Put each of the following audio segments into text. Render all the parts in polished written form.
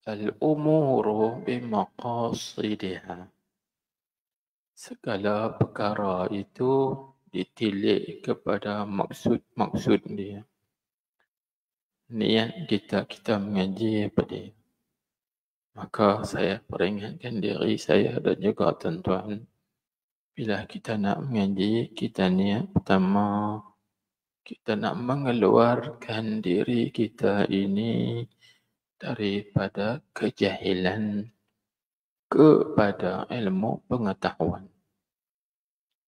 Al-umuru bimaqasidiha. Segala perkara itu ditilik kepada maksud-maksud dia. Niat kita mengaji apa dia. Maka saya peringatkan diri saya dan juga tuan-tuan, bila kita nak mengaji, kita niat pertama, kita nak mengeluarkan diri kita ini daripada kejahilan kepada ilmu pengetahuan.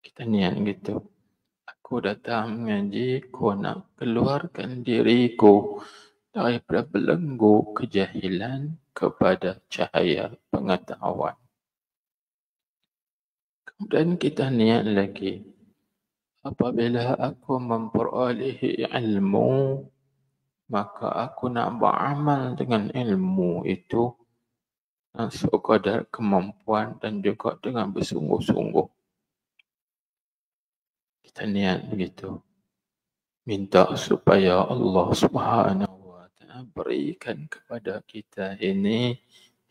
Kita niat gitu. Aku datang mengaji, aku nak keluarkan diriku daripada belenggu kejahilan kepada cahaya pengetahuan. Kemudian kita niat lagi, apabila aku memperolehi ilmu, maka aku nak beramal dengan ilmu itu sekadar kemampuan dan juga dengan bersungguh-sungguh. Kita niat begitu. Minta supaya Allah Subhanahu wa Ta'ala berikan kepada kita ini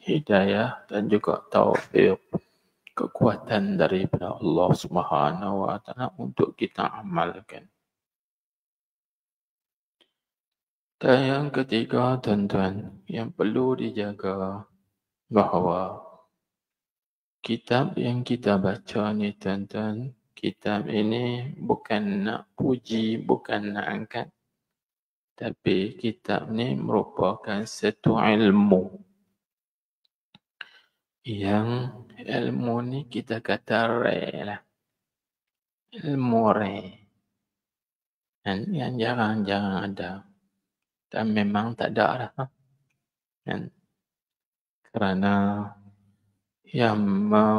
hidayah dan juga taufik, kekuatan daripada Allah Subhanahu wa Ta'ala untuk kita amalkan. Dan yang ketiga, tuan-tuan, yang perlu dijaga bahawa kitab yang kita baca ni, tuan-tuan, kitab ini bukan nak puji, bukan nak angkat. Tapi kitab ni merupakan satu ilmu. Yang ilmu ni kita kata rare lah. Ilmu rare. Yang jarang-jarang ada. Dan memang tak ada lah. Kerana yang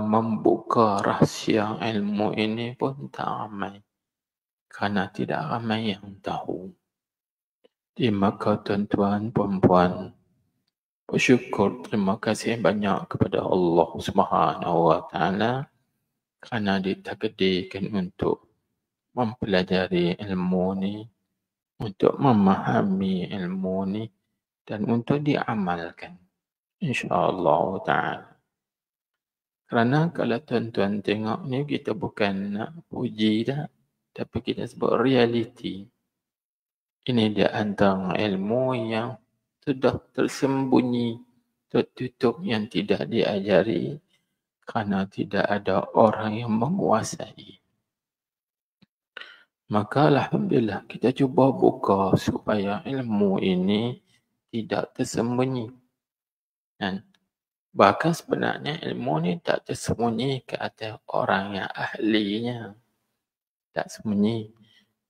membuka rahsia ilmu ini pun tak ramai. Kerana tidak ramai yang tahu. Maka tuan-tuan, puan-puan, bersyukur, terima kasih banyak kepada Allah Subhanahu wa Ta'ala kerana ditakdirkan untuk mempelajari ilmu ni, untuk memahami ilmu ni dan untuk diamalkan, insya-Allah Ta'ala. Kerana kalau tuan-tuan tengok ni, kita bukan nak puji dah, tapi kita sebut realiti. Ini dia antara ilmu yang sudah tersembunyi, tertutup, yang tidak diajari kerana tidak ada orang yang menguasai. Maka alhamdulillah kita cuba buka supaya ilmu ini tidak tersembunyi. Dan bahkan sebenarnya ilmu ini tak tersembunyi ke atas orang yang ahlinya. Tak sembunyi.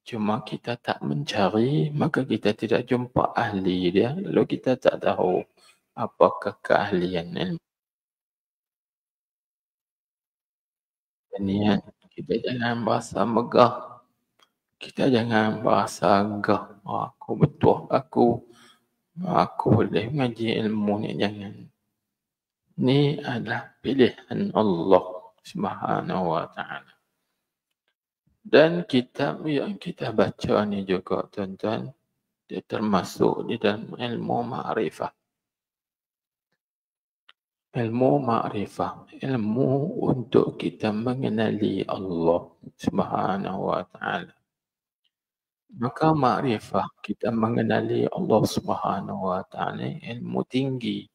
Cuma kita tak mencari, maka kita tidak jumpa ahli dia, lalu kita tak tahu apakah keahlian ilmu. Niat kita jangan berasa megah. Kita jangan berasa gah. Aku betul, aku boleh mengaji ilmu ni. Jangan. Ni adalah pilihan Allah Subhanahu wa Ta'ala. Dan kitab yang kita baca ni juga, tuan-tuan, dia termasuk di dalam ilmu ma'rifah. Ilmu ma'rifah, ilmu untuk kita mengenali Allah Subhanahu wa Ta'ala. Maka ma'rifah, kita mengenali Allah Subhanahu wa Ta'ala, ilmu tinggi.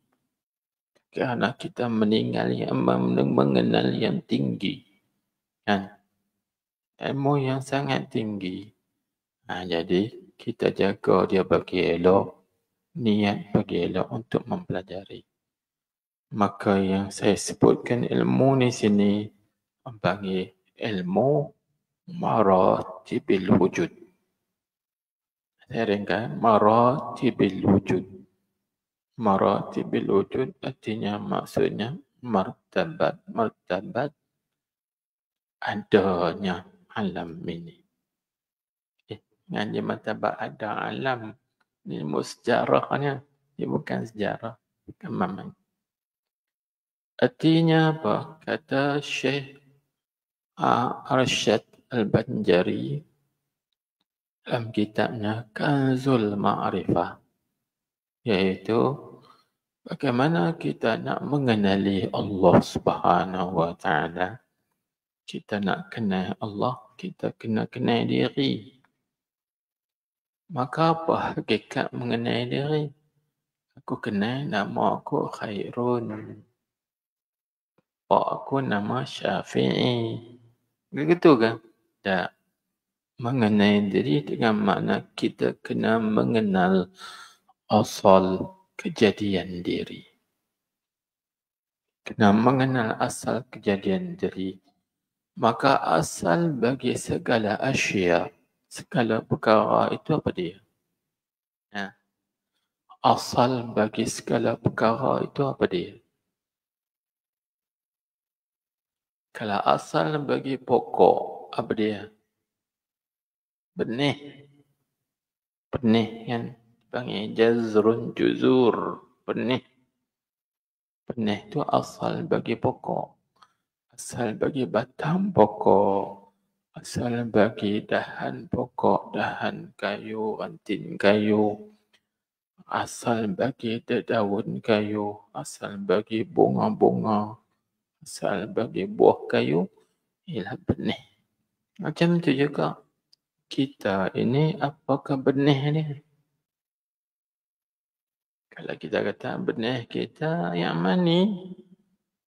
Kerana kita mengenal yang tinggi. Kan? Ilmu yang sangat tinggi. Jadi kita jaga dia bagi elok, niat bagi elok untuk mempelajari. Maka yang saya sebutkan ilmu ni sini bagi ilmu maratibil wujud. Saya ringkas, maratibil wujud. Maratibil wujud artinya, maksudnya martabat adanya alam ini. Dengan martabat ada alam, ini sejarahnya, ini bukan sejarah, bukan. Artinya apa? Kata Syekh Arsyad Al-Banjari dalam kitabnya Kanzul Ma'rifah, iaitu Bagaimana kita nak mengenali Allah Subhanahu wa Ta'ala? Kita nak kenal Allah, kita kena kenal diri. Maka apa hakikat mengenal diri? Aku kenal nama aku Khairun. Pak aku nama Syafi'i. Begitu kan? Tak. Mengenal diri dengan makna kita kena mengenal asal kejadian diri. Kena mengenal asal kejadian diri. Maka asal bagi segala asya, segala perkara itu apa dia? Ya. Asal bagi segala perkara itu apa dia? Kalau asal bagi pokok, apa dia? Benih. Benih kan? Panggil jazrun juzur. Benih. Benih itu asal bagi pokok. Asal bagi batang pokok. Asal bagi dahan pokok, dahan kayu, ranting kayu. Asal bagi daun kayu. Asal bagi bunga-bunga. Asal bagi buah kayu. Ialah benih. Macam itu juga. Kita ini apakah benih ni? Kalau kita kata benih kita yang mana?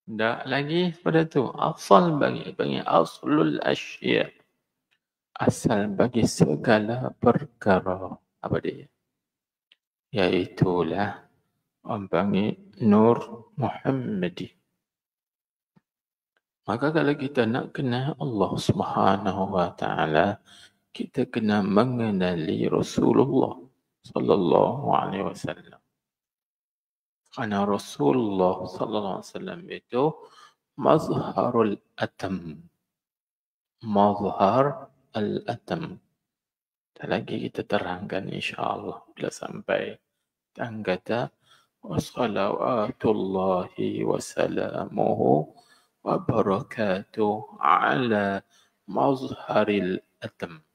Tak lagi pada tu. Asal bagi panggil aslul asya. Asal bagi segala perkara. Apa dia? Iaitulah orang panggil Nur Muhammadi. Maka kalau kita nak kenal Allah Subhanahu wa Ta'ala, kita kena mengenali Rasulullah sallallahu alaihi wasallam. Kerana Rasulullah sallallahu alaihi wasallam itu mazharul atam. Mazhar al-atam. Dan lagi kita terangkan insya-Allah bila sampai dan kata wassalawatullahi wassalamuhu wa barakatuh ala mazharil atam.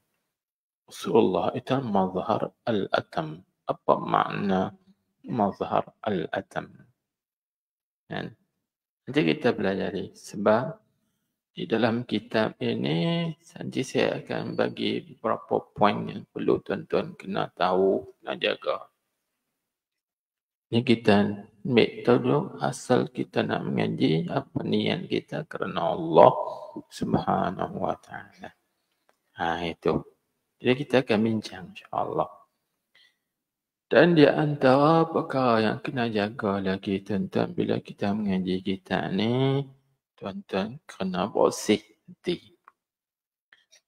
Rasulullah itu mazhar al-atam. Apa makna mazhar al-atam? Dan nanti kita pelajari sebab di dalam kitab ini nanti saya akan bagi beberapa poin yang perlu tuan-tuan kena tahu, kena jaga. Ini kita ambil tahu dulu asal kita nak mengaji, apa niat kita kerana Allah Subhanahu wa Ta'ala. Itu. Jadi kita akan bincang insya-Allah. Dan di antara perkara yang kena jaga lagi tuan-tuan bila kita mengaji kita ni, tuan-tuan kena bersih hati.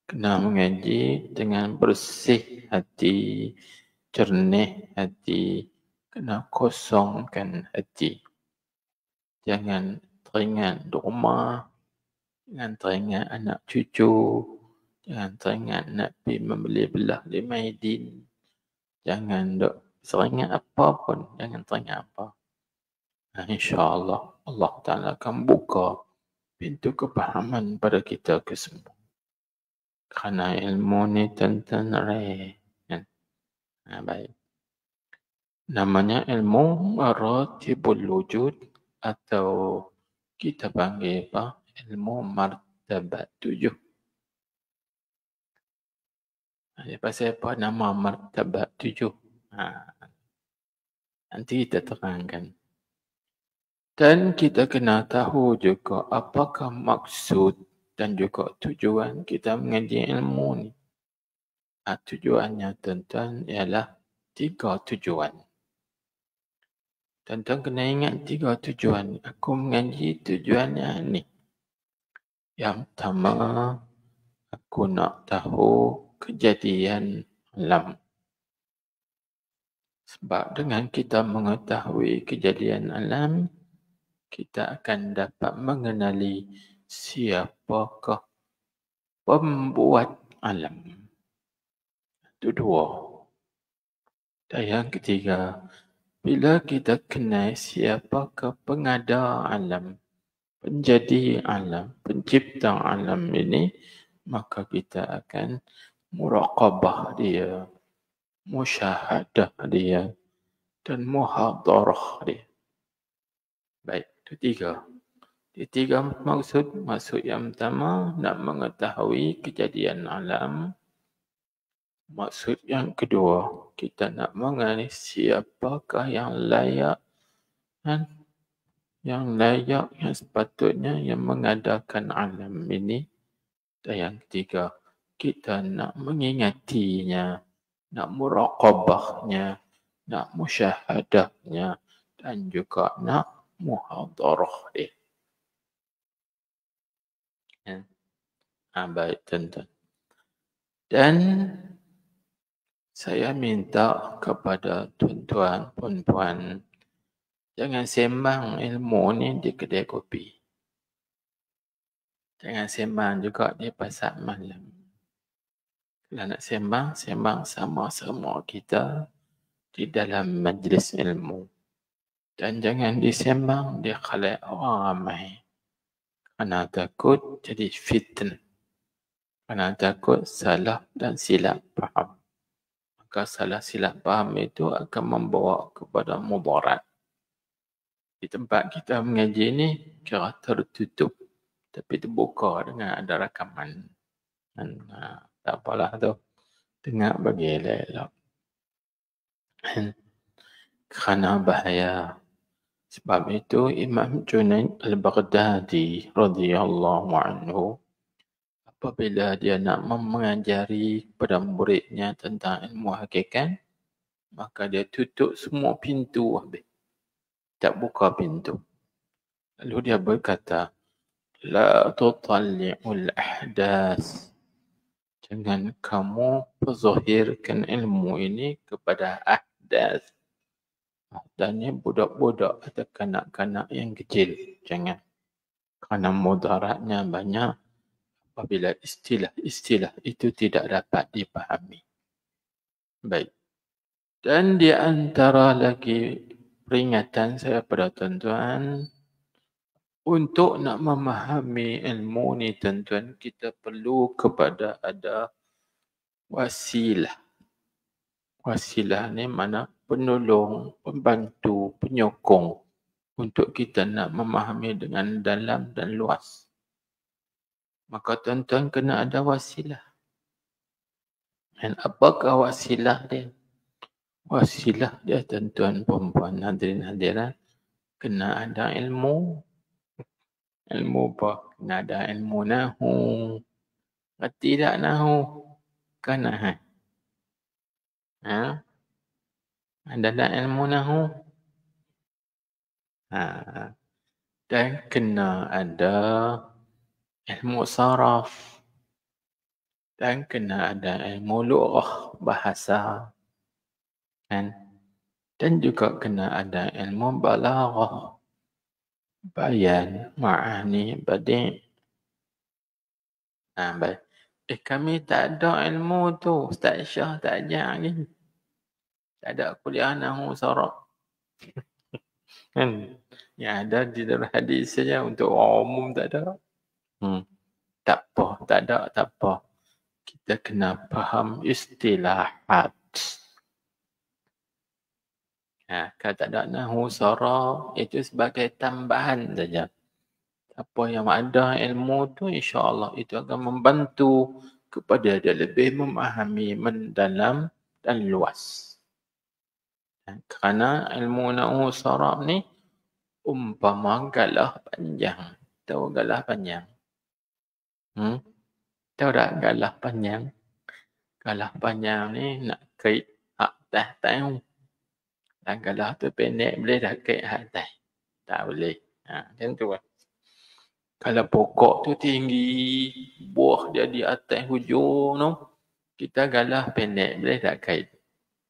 Kena mengaji dengan bersih hati, jernih hati, kena kosongkan hati. Jangan teringat rumah, jangan teringat anak cucu, jangan teringat nak pergi membeli belah di Maidin. Jangan teringat apa pun, jangan teringat apa. InsyaAllah Allah Ta'ala akan buka pintu kepahaman pada kita kesemua. Kerana ilmu ni tuan-tuan baik. Namanya ilmu maratibul wujud atau kita panggil apa? Ilmu martabat 7. Dia pasal apa nama martabat 7? Nanti kita terangkan. Dan kita kena tahu juga apakah maksud dan juga tujuan kita mengaji ilmu ni. Tujuannya tuan-tuan ialah 3 tujuan. Tuan-tuan kena ingat 3 tujuan. Aku mengaji tujuannya ni. Yang pertama, aku nak tahu kejadian alam. Sebab dengan kita mengetahui kejadian alam, kita akan dapat mengenali siapakah pembuat alam. Itu 2. Dan yang ketiga, bila kita kenal siapakah pengada alam, penjadi alam, pencipta alam ini, maka kita akan muraqabah dia, musyahadah dia dan muhadarah dia. Baik, itu tiga. Di tiga maksud yang pertama nak mengetahui kejadian alam. Maksud yang kedua, kita nak mengenali siapakah yang layak kan? Yang layak, yang sepatutnya yang mengadakan alam ini. Dan yang ketiga, kita nak mengingatinya, nak muraqabahnya, nak musyahadahnya dan juga nak muhadarah dia. Baik, tuan-tuan. Dan saya minta kepada tuan-tuan, puan-puan, jangan sembang ilmu ni di kedai kopi. Jangan sembang juga di pasar malam. Kalau nak sembang, sembang sama-sama kita di dalam majlis ilmu. Dan jangan disembang di khalayak orang ramai. Kerana takut jadi fitnah. Kerana takut salah dan silap faham. Maka salah silap faham itu akan membawa kepada mudarat. Di tempat kita mengaji ni kira tertutup. Tapi terbuka dengan ada rakaman. Dan, tak apalah tu. Dengar bagi elok-elok. Kerana bahaya. Sebab itu Imam Junaid al-Baghdadi radhiyallahu anhu apabila dia nak mengajari kepada muridnya tentang ilmu hakikat, maka dia tutup semua pintu habis. Tak buka pintu. Lalu dia berkata, La tutalli'ul ahdas. Jangan kamu perzahirkan ilmu ini kepada ahdas. Dan ni budak-budak atau kanak-kanak yang kecil. Jangan. Kerana mudaratnya banyak apabila istilah-istilah itu tidak dapat dipahami. Baik. Dan di antara lagi peringatan saya pada tuan-tuan, untuk nak memahami ilmu ni tuan-tuan, kita perlu kepada ada wasilah. Wasilah ni mana penolong, pembantu, penyokong untuk kita nak memahami dengan dalam dan luas. Maka tuan-tuan kena ada wasilah. Dan apakah wasilah dia? Wasilah dia tuan-tuan, perempuan, hadirin hadirat, kena ada ilmu. Ilmu apa? Kena ada ilmu nahu. Ngerti tak nahu? Kena. Ada tak ilmu nahu? Dan kena ada ilmu saraf. Dan kena ada ilmu lughah, bahasa. Dan juga kena ada ilmu balaghah, bayan, ma'ani, badi'. Baik. Kami tak ada ilmu tu. Ustaz Syah tak ajar lagi. Tak ada kuliah nahu saraf. Yang ada di dalam hadis saja, untuk orang umum tak ada. Tak apa, tak ada, tak apa. Kita kena faham istilahat. Kalau tak ada nahu saraf, itu sebagai tambahan saja. Apa yang ada ilmu tu, insya-Allah itu akan membantu kepada dia lebih memahami mendalam dan luas. Kerana ilmu nahu saraf ni umpama galah panjang. Tahu galah panjang? Tahu tak galah panjang? Galah panjang ni nak kait atas tahu. Dan galah tu pendek boleh tak kait atas? Tak boleh. Macam tu lah. Kalau pokok tu tinggi, buah dia di atas hujung tu, kita galah pendek boleh tak kait?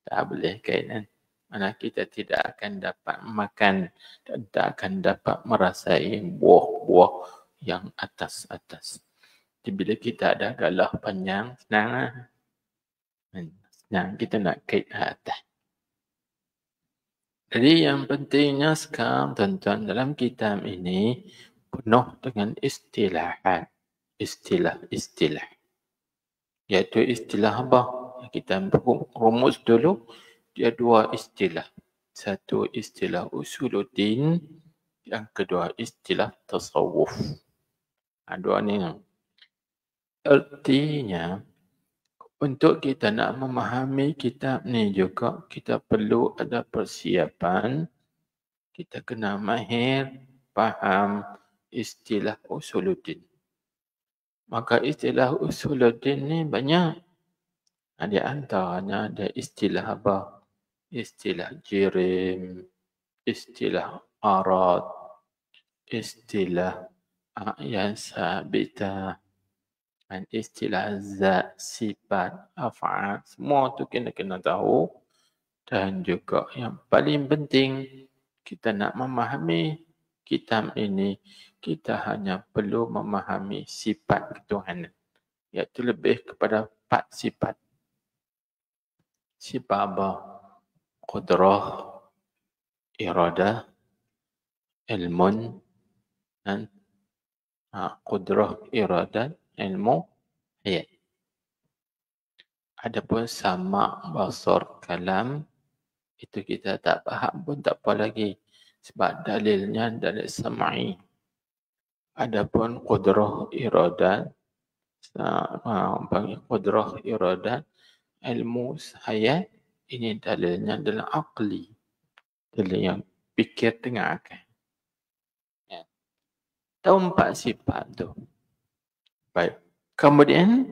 Tak boleh kait kan? Mana kita tidak akan dapat makan dan tak akan dapat merasai buah-buah yang atas-atas. Jadi bila kita ada galah panjang, senang lah. Senang kita nak kait atas. Jadi yang pentingnya sekarang tuan-tuan dalam kitab ini penuh dengan istilahat. Istilah-istilah. Iaitu istilah apa? Kita rumus dulu. Dia dua istilah. Satu istilah usuluddin Yang kedua, istilah tasawuf. Dua ni. Artinya, untuk kita nak memahami kitab ni juga, kita perlu ada persiapan. Kita kena mahir, faham istilah usuluddin. Maka istilah usuluddin ni banyak. Di antaranya ada istilah apa? Istilah jirim, istilah arad, istilah a'yan sabitah, dan istilah zat, sifat, af'al. Semua tu kena tahu. Dan juga yang paling penting, kita nak memahami kitab ini, kita hanya perlu memahami sifat ketuhanan. Iaitu lebih kepada 4 sifat. Sifat apa? Qudrah, iradah, ilmun, dan qudrah, iradah, ilmu, hayat. Adapun sama', basar, kalam, itu kita tak faham pun tak apa lagi. Sebab dalilnya dalil sam'i. Adapun qudrah, iradah, qudrah, iradah, ilmu, hayat, ini dalilnya dalam aqli. Dalil yang fikir tengah akal. Tahu 4 sifat tu. Baik. Kemudian,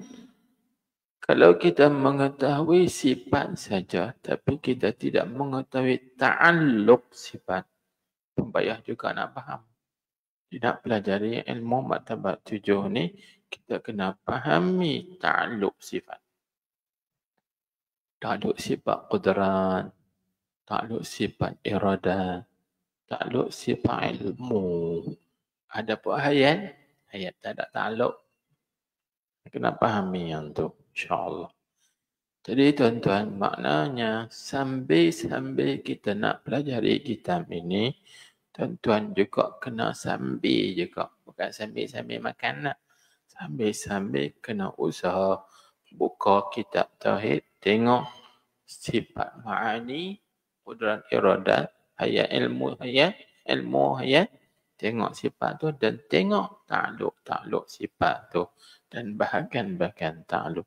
kalau kita mengetahui sifat saja, tapi kita tidak mengetahui ta'alluq sifat, payah juga nak faham. Tidak pelajari ilmu martabat 7 ni, kita kena fahami ta'alluq sifat. Ta'alluq sifat qudrat, ta'alluq sifat iradah, ta'alluq sifat ilmu. Adapun hayat, hayat tak ada ta'alluq. Kena fahami yang tu, insyaAllah. Jadi tuan-tuan, maknanya sambil kita nak pelajari kitab ini, tuan-tuan juga kena sambil juga. Bukan sambil makan nak. Sambil kena usaha buka kitab tauhid, tengok sifat ma'ani, qudrat, iradat, hayat, ilmu, hayat. Tengok sifat tu dan tengok ta'alluq sifat tu dan bahagian-bahagian ta'alluq.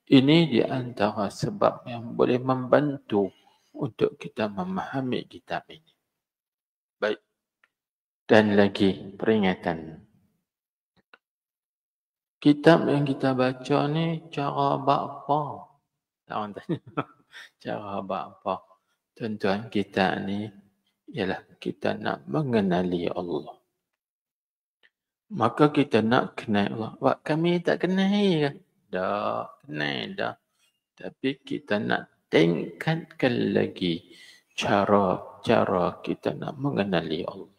Ini di antara sebab yang boleh membantu untuk kita memahami kitab ini. Baik. Dan lagi peringatan. Kitab yang kita baca ni cara buat apa? Orang tanya. Cara buat apa? Tuan-tuan, kita ni ialah kita nak mengenali Allah. Maka kita nak kenal Allah. Wah, kami tak kenal ke? Dah, kenal dah. Tapi kita nak tingkatkan lagi cara kita nak mengenali Allah.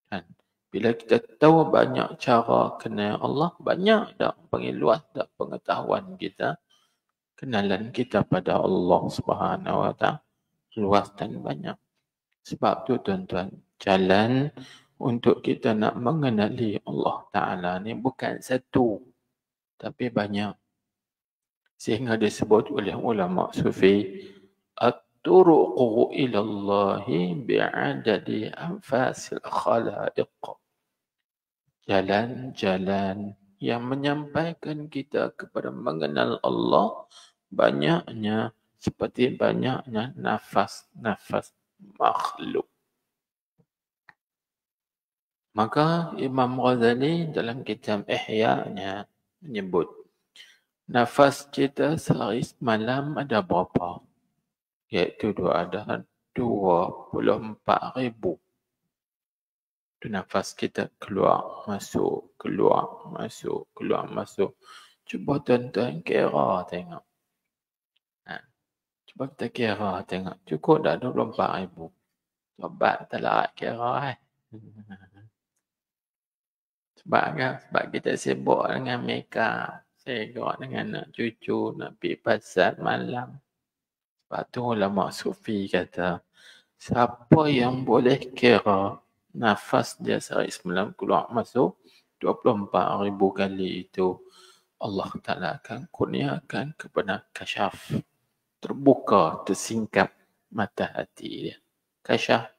Dan bila kita tahu banyak cara kenal Allah, banyak dah panggil luas dah pengetahuan kita, kenalan kita pada Allah Subhanahu Wa Taala luas dan banyak. Sebab tu tuan-tuan, jalan untuk kita nak mengenali Allah Ta'ala ni bukan satu, tapi banyak. Sehingga disebut oleh ulama sufi, at-turuqu ilallahi bi'adadi anfasil khalaiq. Jalan-jalan yang menyampaikan kita kepada mengenal Allah banyaknya seperti banyaknya nafas-nafas makhluk. Maka Imam Ghazali dalam kitab Ihya-nya menyebut nafas kita sehari semalam ada berapa? Iaitu ada 24,000. Itu nafas kita keluar, masuk, keluar, masuk, keluar, masuk. Cuba tuan-tuan kira tengok. Cuba kita kira tengok. Cukup dah 24,000. Coba tak larat kira. Sebab kita sibuk dengan makeup. Sibuk dengan nak cucu, nak pergi pasar malam. Sebab tu ulama sufi kata, siapa yang boleh kira nafas dia sehari semalam keluar masuk 24,000 kali itu, Allah Ta'ala akan kurniakan kepada kasyaf. Terbuka, tersingkap mata hati dia. Kasyaf,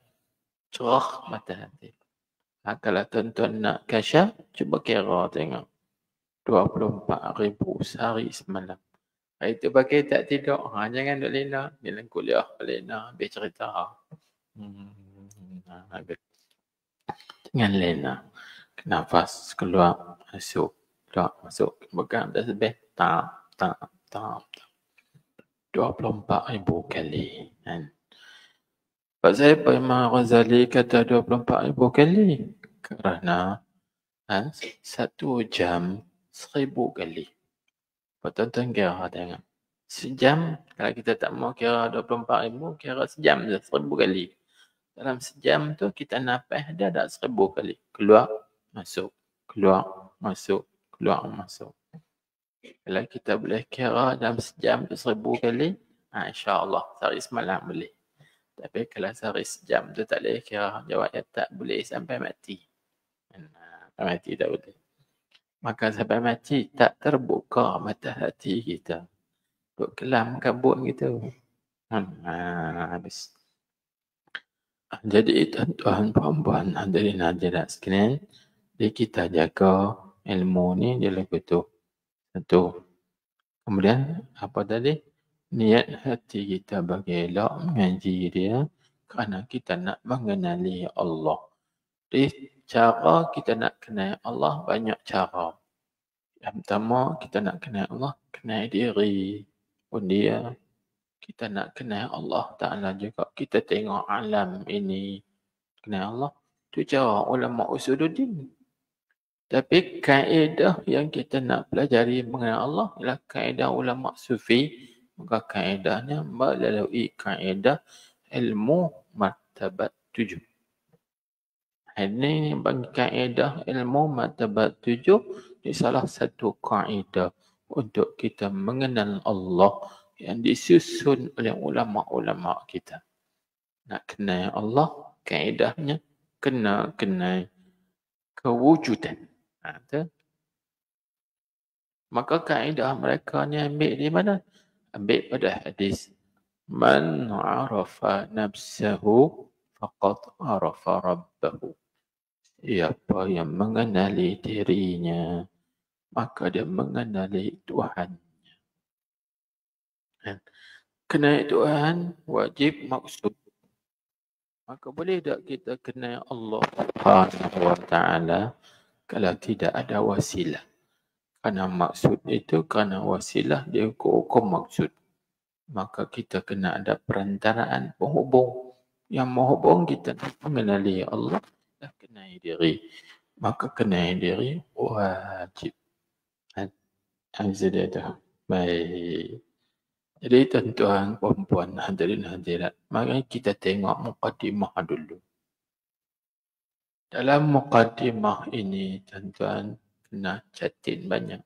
cerah mata hati. Kalau tuan-tuan nak kasyaf, cuba kira tengok. 24,000 sehari semalam. Hari tu pakai tak tidur. Jangan duk lena. Dalam kuliah lena. Habis cerita. Jangan lena. Nafas keluar, masuk. Keluar, masuk. Pegang atas beh. Tak. 24,000 kali. Kan? Sebab saya Imam Ghazali kata 24,000 kali. Kerana 1 jam 1,000 kali. Tuan-tuan kira tengok. Sejam, kalau kita tak mau kira 24,000, kira sejam je 1,000 kali. Dalam sejam tu kita nafas dah 1,000 kali. Keluar, masuk. Keluar, masuk. Keluar, masuk. Kalau kita boleh kira dalam sejam tu 1,000 kali, insya-Allah sehari semalam boleh. Tapi kalau sehari sejam tu tak boleh kira, jawab tak boleh sampai mati. Sampai mati tak boleh. Maka sampai mati tak terbuka mata hati kita. Duk kelam kabut gitu. Habis. Jadi tuan-tuan, puan-puan, hadirin hadirat sekalian, kita jaga ilmu ni dia lagu tu. Satu. Kemudian apa tadi? Niat hati kita bagi elok mengaji dia kerana kita nak mengenali Allah. Jadi cara kita nak kenal Allah banyak cara. Yang pertama kita nak kenal Allah, kenal diri pun dia. Kita nak kenal Allah Ta'ala juga. Kita tengok alam ini. Kenal Allah. Itu cara ulama usuluddin. Tapi kaedah yang kita nak pelajari mengenal Allah ialah kaedah ulama sufi. Maka kaedahnya melalui kaedah ilmu martabat 7. Ini bagi kaedah ilmu martabat 7 ini salah satu kaedah untuk kita mengenal Allah yang disusun oleh ulama-ulama kita. Nak kenal Allah, kaedahnya kena kenal kewujudan. Maka kaedah mereka ni ambil di mana? Ambil pada hadis. Man arafa nafsahu faqad arafa rabbahu. Siapa yang mengenali dirinya, maka dia mengenali Tuhan. Kenal Tuhan wajib maksud. Maka boleh tak kita kenal Allah Subhanahu wa ta'ala kalau tidak ada wasilah. Kerana maksud itu, kerana wasilah dia hukum maksud. Maka kita kena ada perantaraan penghubung. Yang menghubung kita mengenali Allah dan kenal diri. Maka kenal diri wajib. Azzadah. Baik. Jadi tuan-tuan, puan-puan, hadirin hadirat, mari kita tengok muqaddimah dulu. Dalam muqaddimah ini, tuan-tuan, kena catat banyak.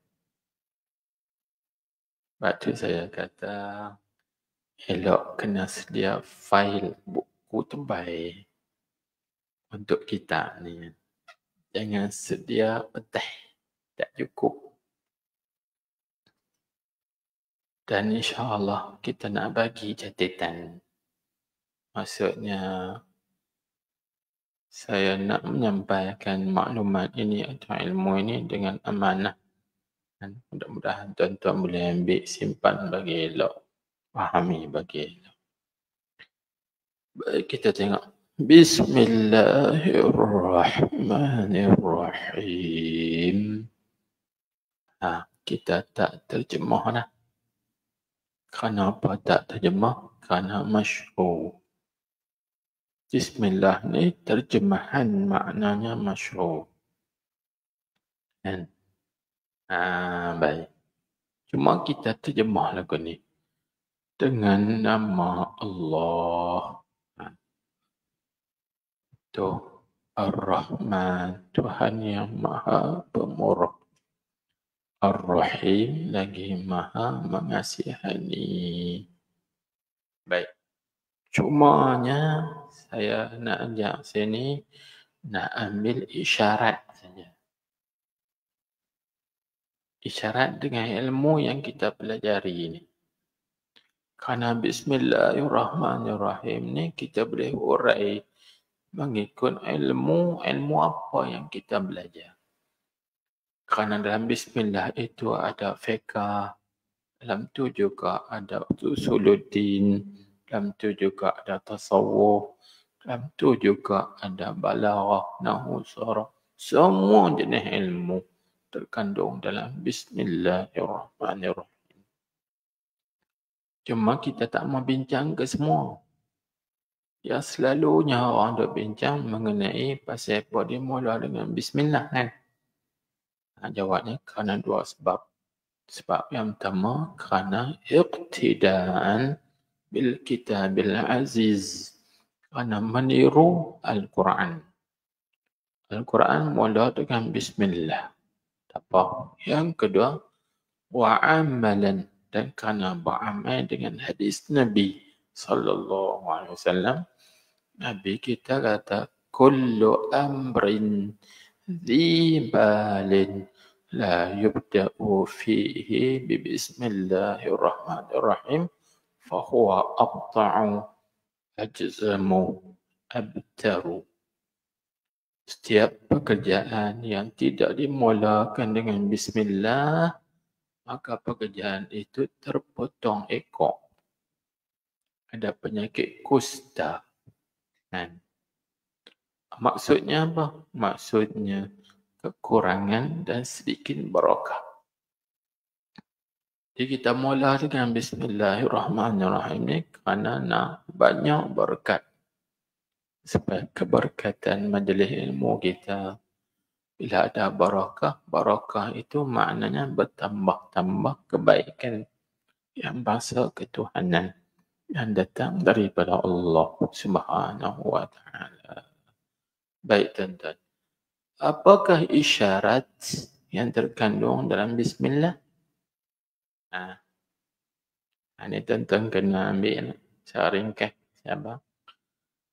Sebab tu saya kata, elok kena sedia fail buku tebal untuk kita ni. Jangan sedia petah, tak cukup. Dan insya-Allah kita nak bagi catatan. Maksudnya saya nak menyampaikan maklumat ini atau ilmu ini dengan amanah. Dan mudah-mudahan tuan-tuan boleh ambil simpan bagi elok, fahami bagi elok. Baik, kita tengok. Bismillahirrahmanirrahim. Kita tak terjemah dah. Kenapa tak terjemah? Kerana masyhur. Bismillah ni terjemahan maknanya masyhur. Kan? Baik. Cuma kita terjemah lagu ni dengan nama Allah. Itu Ar-Rahman, Tuhan yang Maha Pemurah. Ar-Rahim, lagi Maha Mengasihani. Baik. Cumanya saya nak ajak sini nak ambil isyarat saja. Isyarat dengan ilmu yang kita pelajari ini. Kerana Bismillahirrahmanirrahim ni kita boleh urai mengikut ilmu apa yang kita belajar. Kerana dalam bismillah itu ada fiqh, dalam tu juga ada usuluddin, dalam tu juga ada tasawuf, dalam tu juga ada balaghah, nahwu, saraf. Semua jenis ilmu terkandung dalam bismillahirrahmanirrahim. Cuma kita tak mau bincang ke semua. Ya selalunya orang duk bincang mengenai pasal apa dia mula dengan bismillah kan. Jawabnya kerana dua sebab. Sebab yang pertama kerana iqtidaan bil kitabil aziz. Kerana meniru Al-Quran. Al-Quran mula dengan bismillah. Apa? Yang kedua, wa'amalan. Dan kerana beramal dengan hadis Nabi sallallahu alaihi wasallam. Nabi kita kata, kullu amrin ذي بال لا يبدأ فيه ببسم الله الرحمن الرحيم فهو أقطع أجزم أبتر. Setiap pekerjaan yang tidak dimulakan dengan bismillah, maka pekerjaan itu terpotong ekor. Ada penyakit kusta. Kan? Maksudnya apa? Maksudnya kekurangan dan sedikit barakah. Jadi kita mula dengan bismillahirrahmanirrahim ni kerana nak banyak berkat. Sebab keberkatan majlis ilmu kita, bila ada barakah, barakah itu maknanya bertambah-tambah kebaikan yang bahasa ketuhanan yang datang daripada Allah Subhanahu wa taala. Baik tuan-tuan. Apakah isyarat yang terkandung dalam bismillah? Ini tuan-tuan kena ambil secara ringkas. Siapa?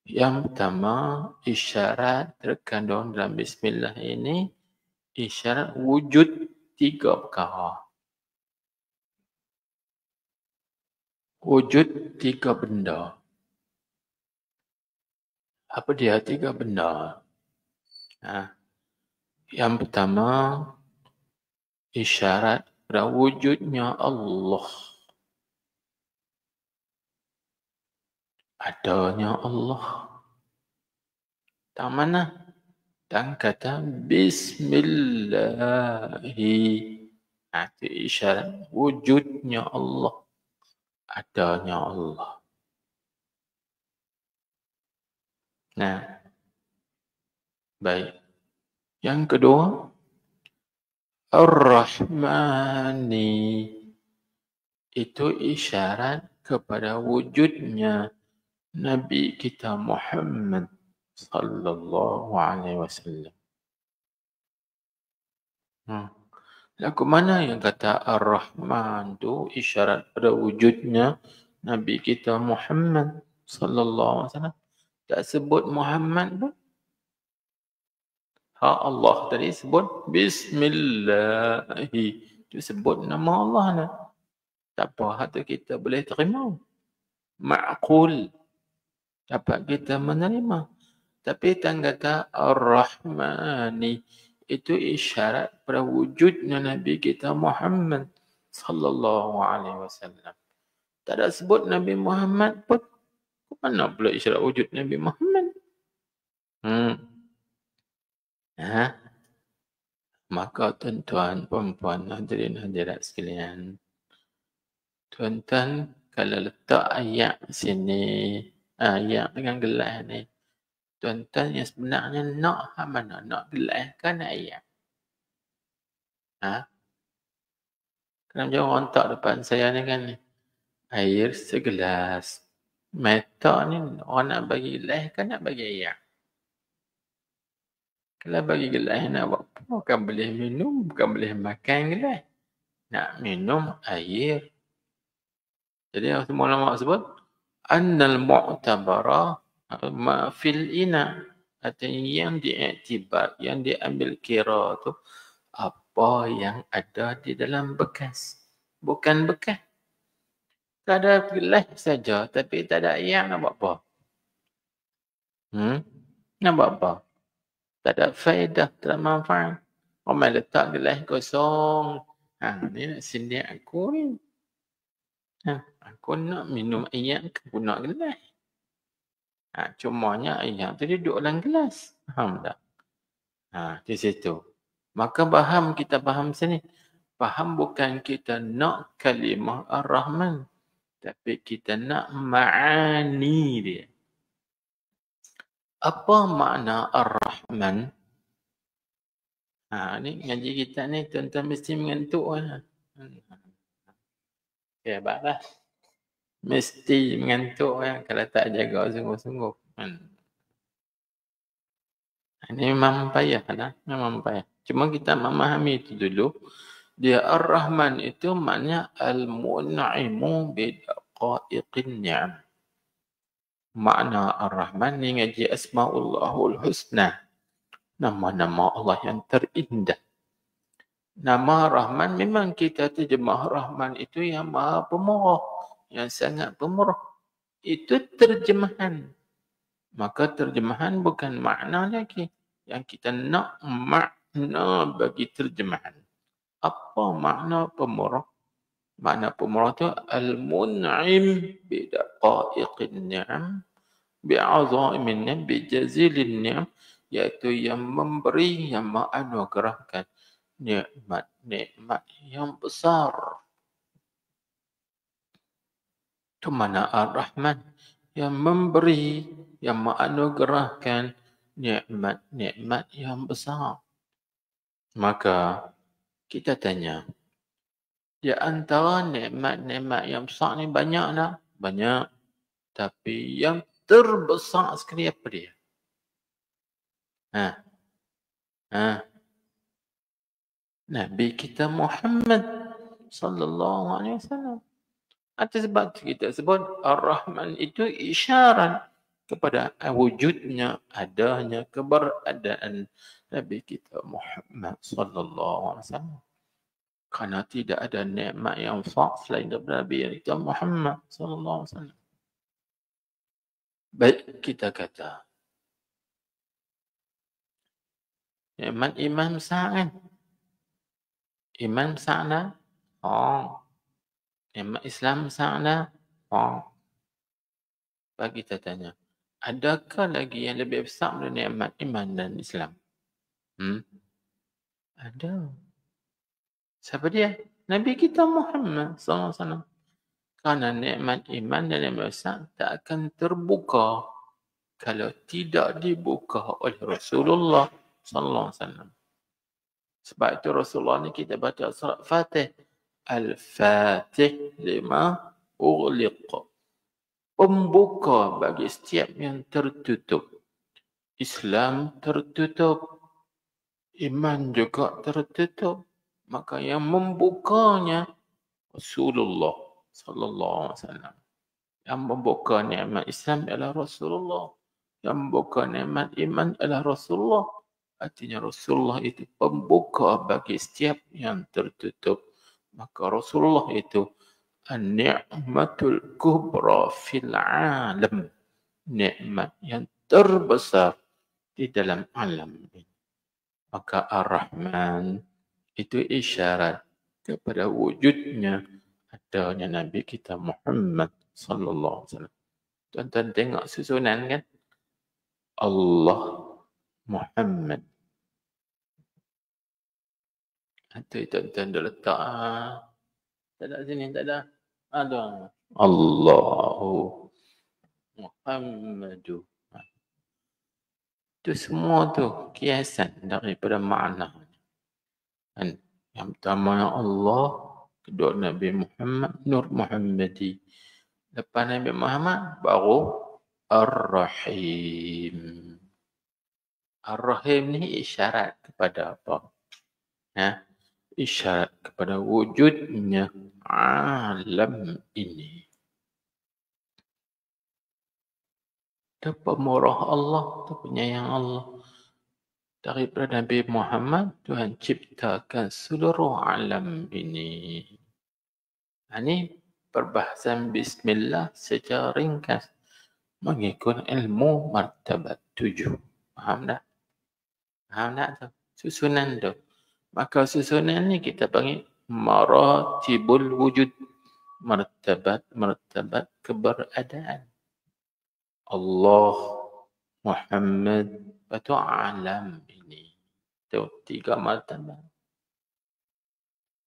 Yang pertama, isyarat terkandung dalam bismillah ini, isyarat wujud tiga perkara. Wujud tiga benda. Apa dia tiga benda? Yang pertama, isyarat pada wujudnya Allah. Adanya Allah. Tak mana? Dan kata Bismillahi. Itu isyarat wujudnya Allah. Adanya Allah. Baik. Yang kedua, Ar-Rahmani. Itu isyarat kepada wujudnya Nabi kita Muhammad sallallahu alaihi wasallam. Lagu mana yang kata Ar-Rahman tu isyarat pada wujudnya Nabi kita Muhammad sallallahu alaihi wasallam? Tak sebut Muhammad pun. Allah tadi sebut Bismillahi. Itu sebut nama Allah lah. Tak apa, hati kita boleh terima. Ma'qul. Dapat kita menerima. Tapi tang kata Ar-Rahmani. Itu isyarat pada wujudnya Nabi kita Muhammad sallallahu alaihi wasallam. Tak ada sebut Nabi Muhammad pun. Mana pula isyarat wujud Nabi Muhammad? Maka tuan-tuan, puan-puan, hadirin hadirat sekalian. Tuan-tuan, kalau letak ayat sini, ayat dengan gelas ni, tuan-tuan yang sebenarnya nak mana? Nak gelas kan ayat? Kerana orang tak depan saya ni kan, air segelas. Mata ni orang nak bagi gelas kan nak bagi ayat? Kalau bagi gelas nak buat apa? Bukan boleh minum, bukan boleh makan gelas. Nak minum air. Jadi semua ulama sebut annal mu'tabara ma fil ina. Artinya yang diiktibar, yang diambil kira tu apa yang ada di dalam bekas. Bukan bekas. Tak ada gelas saja tapi tak ada air nak buat apa? Nak buat apa? Tak ada faedah, tak ada manfaat. Orang letak gelas kosong. Ni nak sindir aku ni. Aku nak minum air, aku nak gelas. Cumanya air tu duduk dalam gelas. Faham tak? Di situ. Maka kita faham sini. Faham bukan kita nak kalimah Ar-Rahman. Tapi kita nak ma'ani dia. Apa makna Ar-Rahman? Ni ngaji kita ni tuan-tuan mesti mengantuk lah. Hebatlah. Mesti mengantuk lah kalau tak jaga sungguh-sungguh. Ini memang payah lah. Memang payah. Cuma kita memahami itu dulu. Dia Ar-Rahman itu maknanya Al-Mun'imu bidaqaiqin ni'am. Makna Ar-Rahman ni ngaji Asma'ullahul Husna. Nama-nama Allah yang terindah. Nama Rahman memang kita terjemah Rahman itu yang maha pemurah. Yang sangat pemurah. Itu terjemahan. Maka terjemahan bukan makna lagi. Yang kita nak makna bagi terjemahan. Apa makna pemurah? Makna pemurah itu Al-Mun'im bidaqaiqin ni'am bi'azaimin ni'am bijazilin ni'am, iaitu yang memberi, yang menganugerahkan nikmat-nikmat yang besar. Itu mana Ar-Rahman, yang memberi, yang menganugerahkan nikmat-nikmat yang besar. Maka kita tanya, di antara nikmat-nikmat yang besar ni banyak tak? Banyak. Tapi yang terbesar sekali apa dia? Nabi kita Muhammad sallallahu alaihi wasallam. Atas sebab kita sebut Ar-Rahman itu isyarat kepada wujudnya, adanya, keberadaan Nabi kita Muhammad sallallahu alaihi wasallam. Kerana tidak ada nikmat yang besar selain daripada Nabi kita Muhammad sallallahu alaihi wasallam. Baik, kita kata nikmat iman besar kan? Iman besar tak? Nikmat Islam besar tak? Bagi kita tanya, adakah lagi yang lebih besar daripada nikmat iman dan Islam? Ada. Siapa dia? Nabi kita Muhammad SAW. Kerana nikmat iman dan nikmat Islam tak akan terbuka kalau tidak dibuka oleh Rasulullah SAW. Sebab itu Rasulullah ni kita baca surat Fatih. Al-Fatih lima ughliq. Pembuka bagi setiap yang tertutup. Islam tertutup. Iman juga tertutup. Maka yang membukanya Rasulullah sallallahu alaihi wasallam. Yang membuka nikmat Islam adalah Rasulullah. Yang membuka nikmat iman adalah Rasulullah. Artinya Rasulullah itu pembuka bagi setiap yang tertutup. Maka Rasulullah itu an-ni'matul kubra fil alam. Nikmat yang terbesar di dalam alam ini. Maka Ar-Rahman itu isyarat kepada wujudnya adanya Nabi kita Muhammad sallallahu alaihi wasallam. Tuan-tuan tengok susunan kan? Allah Muhammad. Itu tuan-tuan dah letak. Tak ada sini, tak ada. Ada. Allahu Muhammadu. Itu semua tu kiasan daripada makna. Yang pertama Allah, kedua Nabi Muhammad, Nur Muhammadi. Lepas Nabi Muhammad, baru Ar-Rahim. Ar-Rahim ni isyarat kepada apa? Isyarat kepada wujudnya alam ini. Itu pemurah Allah, itu penyayang Allah. Daripada Nabi Muhammad, Tuhan ciptakan seluruh alam ini. Ini perbahasan Bismillah secara ringkas mengikut ilmu martabat 7. Faham tak? Faham tak tu? Susunan tu. Maka susunan ni kita panggil maratibul wujud. Martabat keberadaan. Allah, Muhammad, lepas tu alam ini. Tu 3 martabat.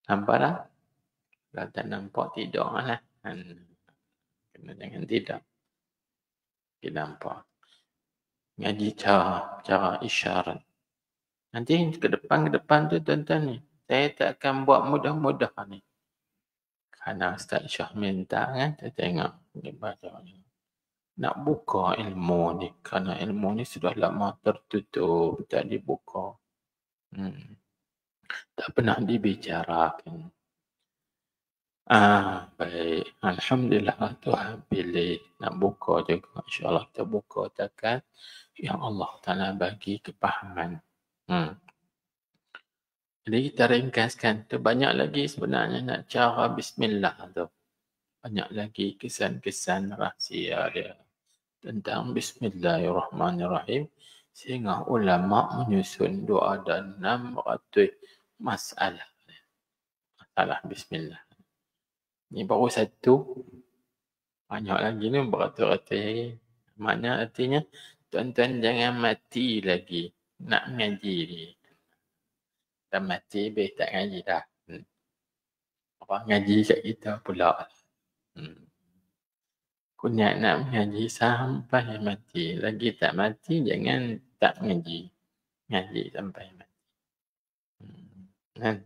Nampak tak? Kalau tak nampak, tidak lah. Kena jangan tidak. Kita nampak. Ngaji cara isyarat. Nanti ke depan tu tuan-tuan ni. Saya tak akan buat mudah-mudah ni. Kerana Ustaz Syah minta kan, saya tengok dia baca ni. Nak buka ilmu ni. Kerana ilmu ni sudah lama tertutup. Tak dibuka. Tak pernah dibicarakan. Baik. Alhamdulillah Tuhan pilih nak buka juga. InsyaAllah kita buka takkan yang Allah Ta'ala bagi kepahaman. Jadi kita ringkaskan. Tu banyak lagi sebenarnya nak cara bismillah tu. Banyak lagi kesan-kesan rahsia dia tentang bismillahirrahmanirrahim. Sehingga ulama menyusun 2,600 masalah. Masalah bismillah. Ni baru satu. Banyak lagi ni beratus-ratus lagi. Maknanya artinya tuan-tuan jangan mati lagi nak mengaji ni. Dah mati habis tak ngaji dah. Orang ngaji kat kita pula. Kunyat nak mengaji sampai mati. Lagi tak mati jangan tak mengaji. Ngaji sampai mati. Kan?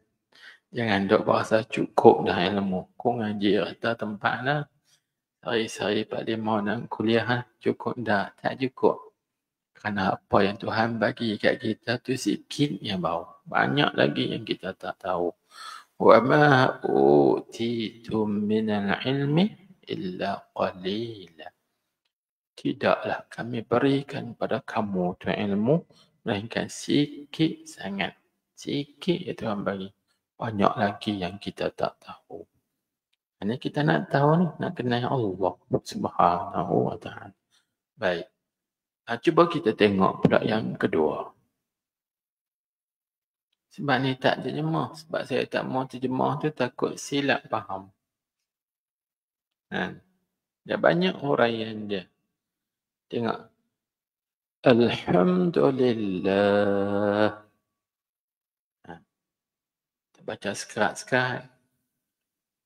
Jangan duk berasa cukup dah ilmu. Kau ngaji rata tempat lah. Sehari-sehari 4-5 dan kuliah lah. Cukup dah. Tak cukup. Kerana apa yang Tuhan bagi kat kita tu sikit yang bau. Banyak lagi yang kita tak tahu. Wa ma utitum minal ilmi illa qalila. Tidaklah kami berikan pada kamu tu ilmu melainkan sikit sangat. Sikit yang Tuhan bagi. Banyak lagi yang kita tak tahu. Hanya kita nak tahu ni, nak kenal Allah Subhanahu wa ta'ala. Baik. Cuba kita tengok pula yang kedua. Sebab ni tak terjemah. Sebab saya tak mau terjemah tu takut silap faham. Dia banyak huraian dia. Tengok. Alhamdulillah. Kita baca sekerat-sekerat.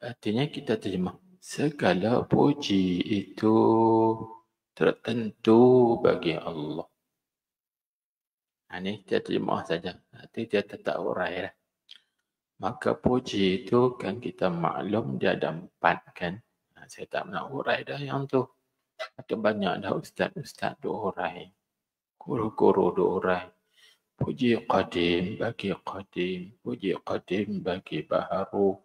Artinya kita terjemah. Segala puji itu tertentu bagi Allah. Ini dia terjemah saja. Nanti dia tetap urai lah. Maka puji itu kan kita maklum dia ada 4 kan. Saya tak nak urai dah yang tu. Ada banyak dah ustaz-ustaz tu urai. Guru-guru tu urai. Puji qadim bagi qadim. Puji qadim bagi baharu.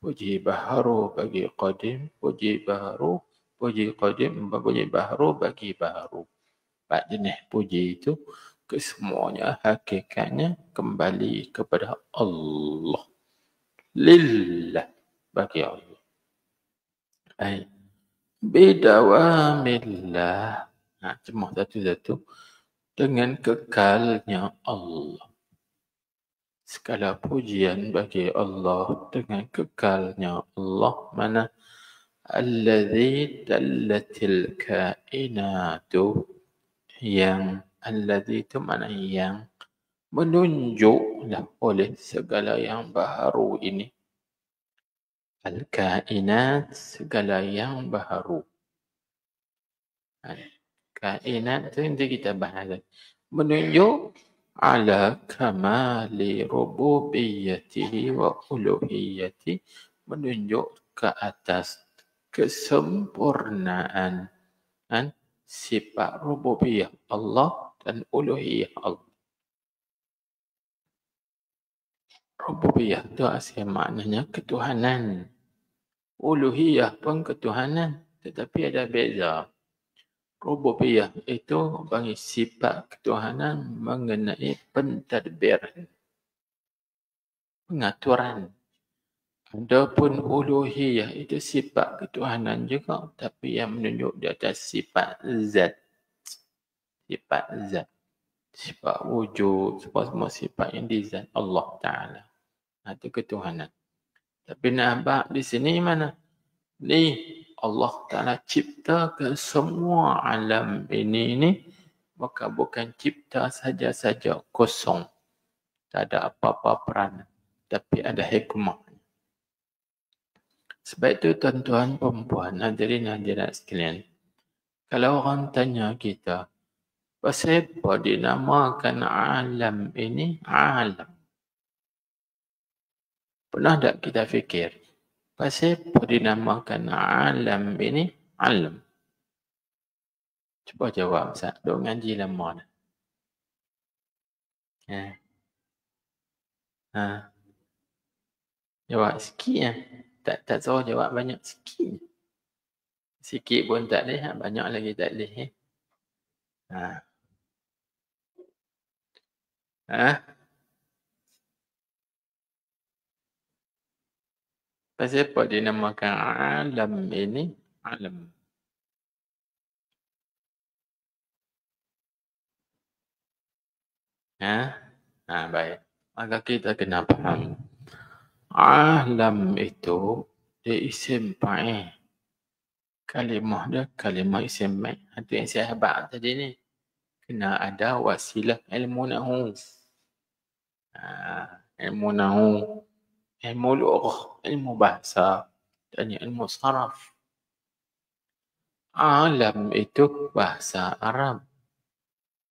Puji baharu bagi qadim. Puji baharu. Puji qadim. Puji baharu bagi baharu. 4 jenis puji itu kesemuanya hakikatnya kembali kepada Allah. Lillah bagi Allah. Baik. Bidawamillah. Cuma satu-satu. Dengan kekalnya Allah. Segala pujian bagi Allah dengan kekalnya Allah. Mana? Alladhi dallatil kainatu. Yang alladhi itu mana yang menunjuklah oleh segala yang baharu ini. Al-kainat, segala yang baharu. Kainat itu nanti kita bahas. Menunjuk ala kamali rububiyyatihi wa uluhiyyati. Menunjuk ke atas kesempurnaan sifat rububiyah Allah dan uluhiyah Allah. Rububiyah itu asal maknanya ketuhanan. Uluhiyah pun ketuhanan. Tetapi ada beza. Rububiyah itu bagi sifat ketuhanan mengenai pentadbiran. Pengaturan. Adapun uluhiyah itu sifat ketuhanan juga. Tapi yang menunjuk di atas sifat zat. Sifat zat. sifat wujud, semua sifat yang di zat Allah Ta'ala. Itu ketuhanan. Tapi nampak di sini mana? Ni Allah Ta'ala ciptakan semua alam ini maka bukan cipta saja-saja kosong. Tak ada apa-apa peranan. Tapi ada hikmah. Sebab itu tuan-tuan, perempuan, hadirin sekalian. Kalau orang tanya kita, pasal apa dinamakan alam ini alam? Pernah tak kita fikir? Pasal apa dinamakan alam ini alam? Cuba jawab, Ustaz. Duk ngaji lama dah. Jawab sikit ya. Tak suruh jawab banyak, sikit. Sikit pun tak boleh, banyak lagi tak boleh. Pasal apa dinamakan alam ini alam? Baik. Maka kita kena faham. Alam itu dia isim fa'il. Kalimah dia kalimah isim fa'il. Itu yang saya habaq tadi ni. Kena ada wasilah ilmu nahu. Ilmu nahu, ilmu lughah, ilmu bahasa dan ilmu saraf. Alam itu bahasa Arab.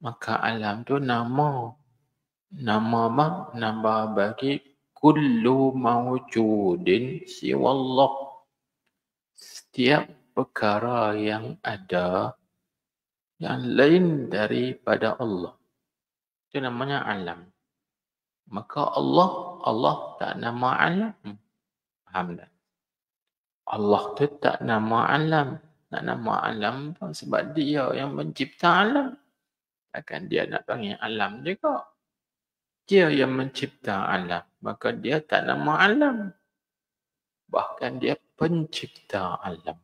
Maka alam tu nama. Nama apa? Nama bagi kullu mawjudin siwallah. Setiap perkara yang ada yang lain daripada Allah. Itu namanya alam. Maka Allah tak nama alam. Faham tak? Allah tu tak nama alam. Nak nama alam sebab dia yang mencipta alam. Takkan dia nak panggil alam juga. Dia yang mencipta alam. Maka dia tak nama alam. Bahkan dia pencipta alam.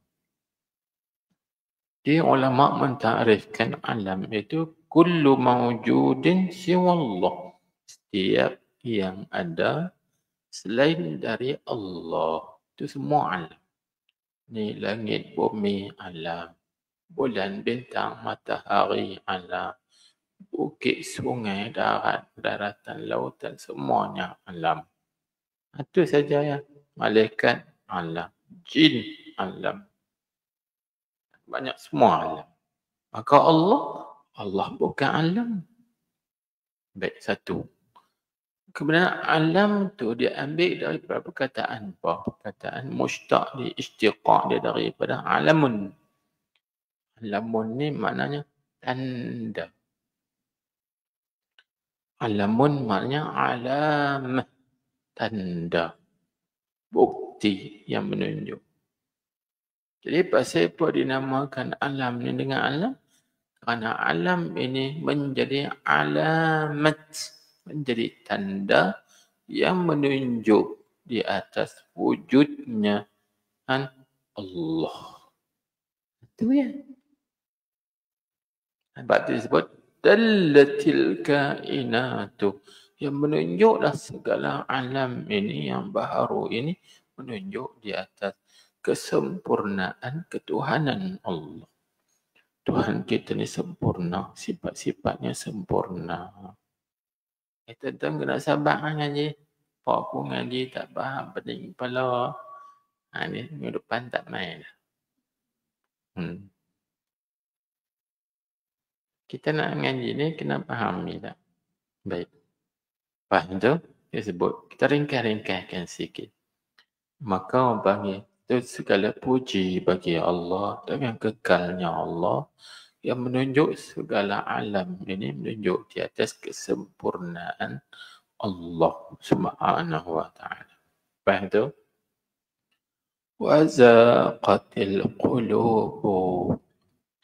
Dia ulama mentarifkan alam itu kullu mawjudin siwallah. Setiap yang ada selain dari Allah. Itu semua alam. Ni langit, bumi, alam. Bulan, bintang, matahari, alam. Bukit, sungai, darat, daratan, lautan, semuanya alam. Itu saja ya. Malaikat, alam. Jin, alam. Banyak semua alam. Maka Allah bukan alam. Baik, satu. Kemudian alam tu dia ambil daripada perkataan apa? Perkataan mushtaq di istiqaq dia daripada alamun. Alamun ni maknanya tanda. Alamun maknanya alamah. Tanda. Bukti yang menunjuk. Jadi pasal apa dinamakan alam ni dengan alam? Kerana alam ini menjadi alamat. Menjadi tanda yang menunjuk di atas wujudnya Allah. Itu ya. Sebab itu disebut dallatil kainatu. Yang menunjuklah segala alam ini yang baharu ini menunjuk di atas kesempurnaan ketuhanan Allah. Tuhan kita ni sempurna, sifat-sifatnya sempurna. Tuan-tuan kena sabar ngaji. Pak aku ngaji tak faham, pening kepala. Ni minggu depan tak main. Kita nak ngaji ni kena fahami tak? Baik. Faham tu? Dia sebut. Kita ringkas-ringkaskan sikit. Maka orang panggil itu segala puji bagi Allah dengan kekalnya Allah yang menunjuk segala alam ini menunjuk di atas kesempurnaan Allah Subhanahu wa ta'ala. Faham tu? Wa zaqatil qulubu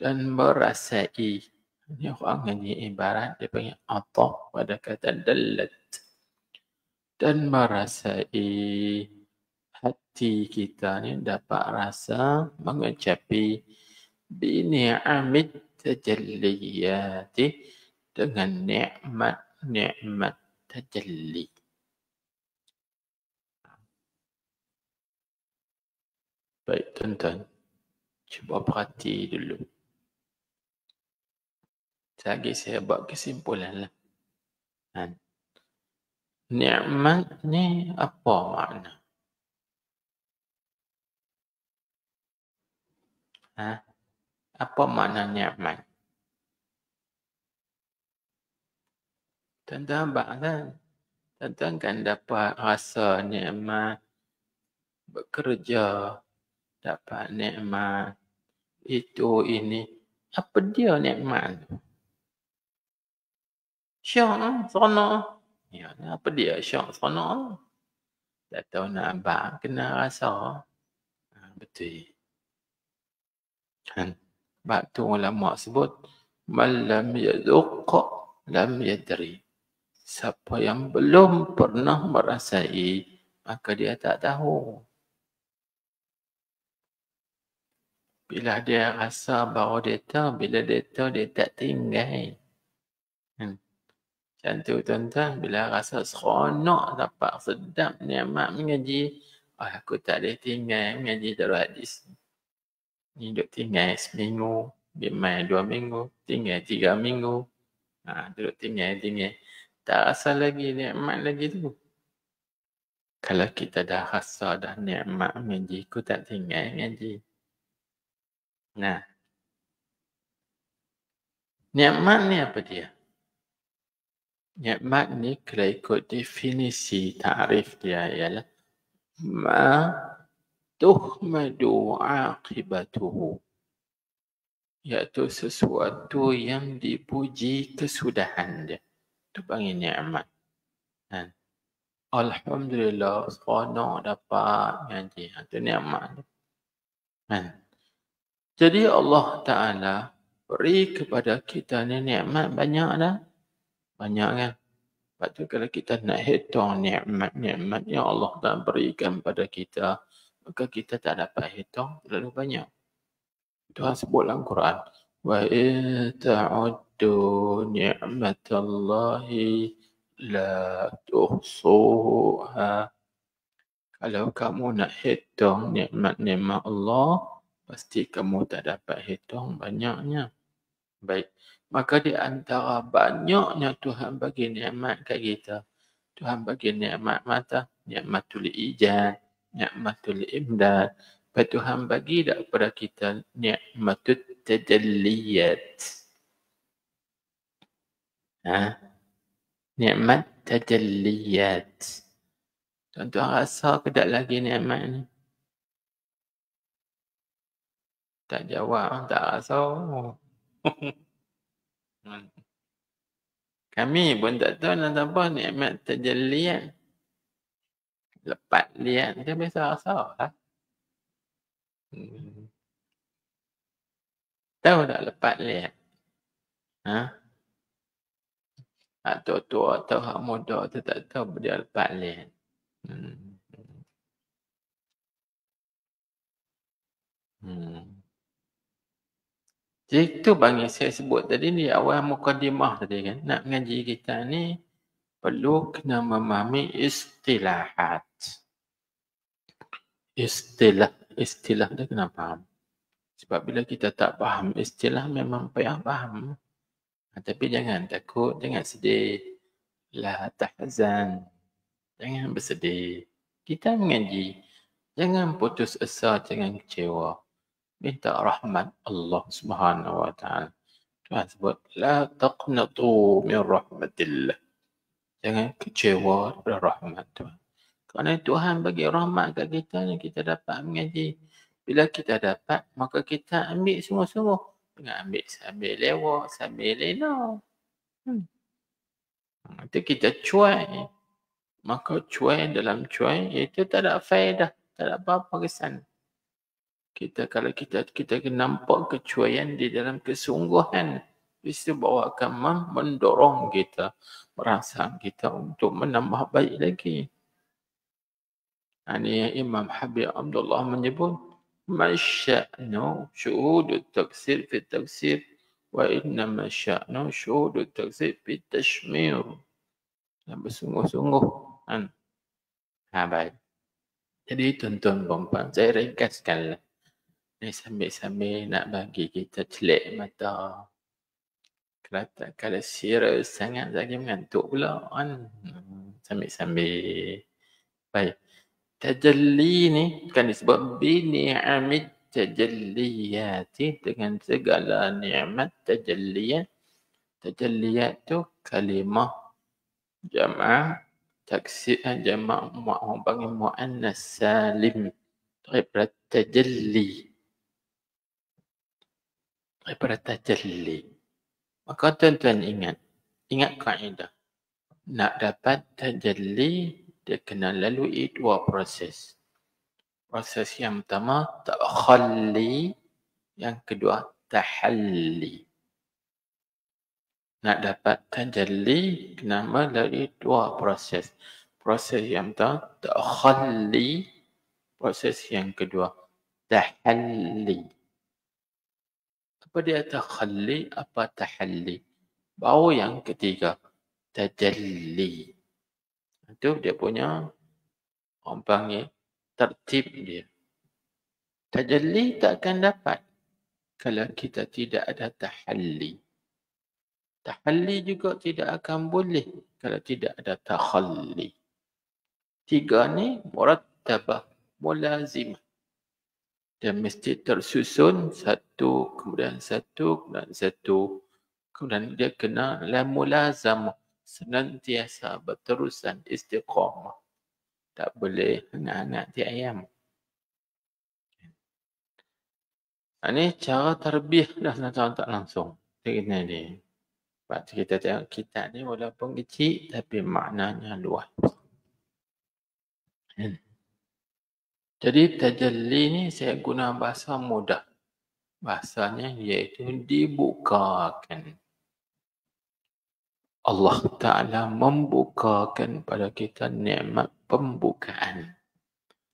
dan merasai. Ini orang ngaji ibarat dia panggil atah pada kata dallat. Dan merasai hati kita ni dapat rasa mengecapi bini'amit tajalliyati dengan nikmat tajalli. Baik tuan-tuan, cuba perhati dulu. Lagi saya buat kesimpulan lah. Nikmat ni apa makna? Apa makna nikmat? Tuan-tuan tuan-tuan kan dapat rasa nikmat bekerja, dapat nikmat itu ini. Apa dia nikmat? Syak, seronok. Ya, apa dia syak, seronok? Tak tahu nak abang kena rasa. Betul. Sebab tu ulama sebut man lam yadhuq lam yadri. Siapa yang belum pernah merasai, maka dia tak tahu. Bila dia rasa baru dia tahu, bila dia tahu dia tak tinggal. Macam tu tuan-tuan, bila rasa seronok, dapat sedap nikmat mengaji, aku tak boleh tinggal mengaji darul hadis. Ni duduk tinggal seminggu, main 2 minggu, tinggal 3 minggu. Duduk tinggal. Tak rasa lagi nikmat lagi tu. Kalau kita dah rasa dah nikmat mengaji, aku tak tinggal mengaji. Nikmat ni apa dia? Nikmat ni kalau ikut definisi ta'rif dia ialah ma tuhmadu aqibatuhu, iaitu sesuatu yang dipuji kesudahan dia. Itu panggil nikmat. Alhamdulillah, seronok dapat ngaji. Itu nikmat. Jadi Allah Ta'ala beri kepada kita ni nikmat banyak dah. Banyak kan? Sebab tu kalau kita nak hitung nikmat yang Allah Ta'ala berikan pada kita, maka kita tak dapat hitung terlalu banyak. Tuhan sebut dalam Quran, wa in ta'uddu ni'matallahi la tuhsuha. Kalau kamu nak hitung nikmat-nikmat Allah, pasti kamu tak dapat hitung banyaknya. Baik. Maka di antara banyaknya Tuhan bagi nikmat kat kita. Tuhan bagi nikmat mata, nikmatul ijad, nikmatul imdad. Lepas Tuhan bagi tak kepada kita nikmatul tajalliyat. Nikmat tajalliyat. Tuan-tuan rasa ke tak lagi nikmat ni? Tak jawab, tak rasa. Kami pun tak tahu nak apa nikmat tajalliyat. Lepat liat dia biasa rasa lah. Tahu tak lepat liat? Tua-tua atau hak muda tu tak tahu dia lepat liat. Jadi tu bagi saya sebut tadi ni awal mukadimah tadi kan. Nak mengaji kita ni perlu kena memahami istilahat. Istilah dia kena faham. Sebab bila kita tak faham istilah memang payah faham. Tapi jangan takut, jangan sedih. La tahzan. Jangan bersedih. Kita mengaji. Jangan putus asa, jangan kecewa. Minta rahmat Allah Subhanahu Wa Taala. Tuhan sebut, la taqnatu min rahmatillah. Jangan kecewa dari rahmat Tuhan. Kerana Tuhan bagi rahmat kat kita ni, kita dapat mengaji. Bila kita dapat, maka kita ambil sungguh-sungguh. Jangan ambil sambil lewat, sambil lena. Itu kita cuai. Maka cuai dalam cuai, itu tak ada faedah. Tak ada apa-apa kesan. Kalau kita nampak kecuaian di dalam kesungguhan, itu bawa akan mendorong kita, merangsang kita untuk menambah baik lagi. Ini Imam Habib Abdullah menyebut, masya'nu syuhudut taksir fi taksir وإنما الشأن شهود التكذيب بالتشمير. Dan bersungguh-sungguh kan. Baik. Jadi tuan-tuan perempuan, saya ringkaskanlah. Ni sambil-sambil nak bagi kita celik mata. Kalau serius sangat lagi mengantuk pula kan. Sambil-sambil. Baik. Tajalli ni kan disebut bini'amid tajalliyati, dengan segala nikmat tajalliyat. Tajalliyat tu kalimah jam'ah taksir, jam'ah orang panggil muannas salim daripada tajalli. Daripada tajalli. Maka tuan-tuan ingat kaedah. Nak dapat tajalli, dia kena lalui dua proses. Proses yang pertama, takhalli. Yang kedua, tahalli. Nak dapat tajalli, kena melalui dua proses. Proses yang pertama, takhalli. Proses yang kedua, tahalli. Apa dia takhalli? Apa tahalli? Baru yang ketiga, tajalli. Itu dia punya, orang panggil, tertib dia. Tajalli tak akan dapat kalau kita tidak ada tahalli. Tahalli juga tidak akan boleh kalau tidak ada takhalli. Tiga ni murattabah, mulazimah. Dia mesti tersusun satu, kemudian satu, kemudian satu. Kemudian dia kena mulazamah, senantiasa berterusan istiqamah. Tak boleh hangat-hangat di ayam. Ini cara tarbiyah dah tak langsung. Kita ni. Sebab kita tengok kitab ni walaupun kecil tapi maknanya luas. Jadi tajalli ni saya guna bahasa mudah. Bahasanya iaitu dibukakan. Allah Ta'ala membukakan pada kita nikmat pembukaan.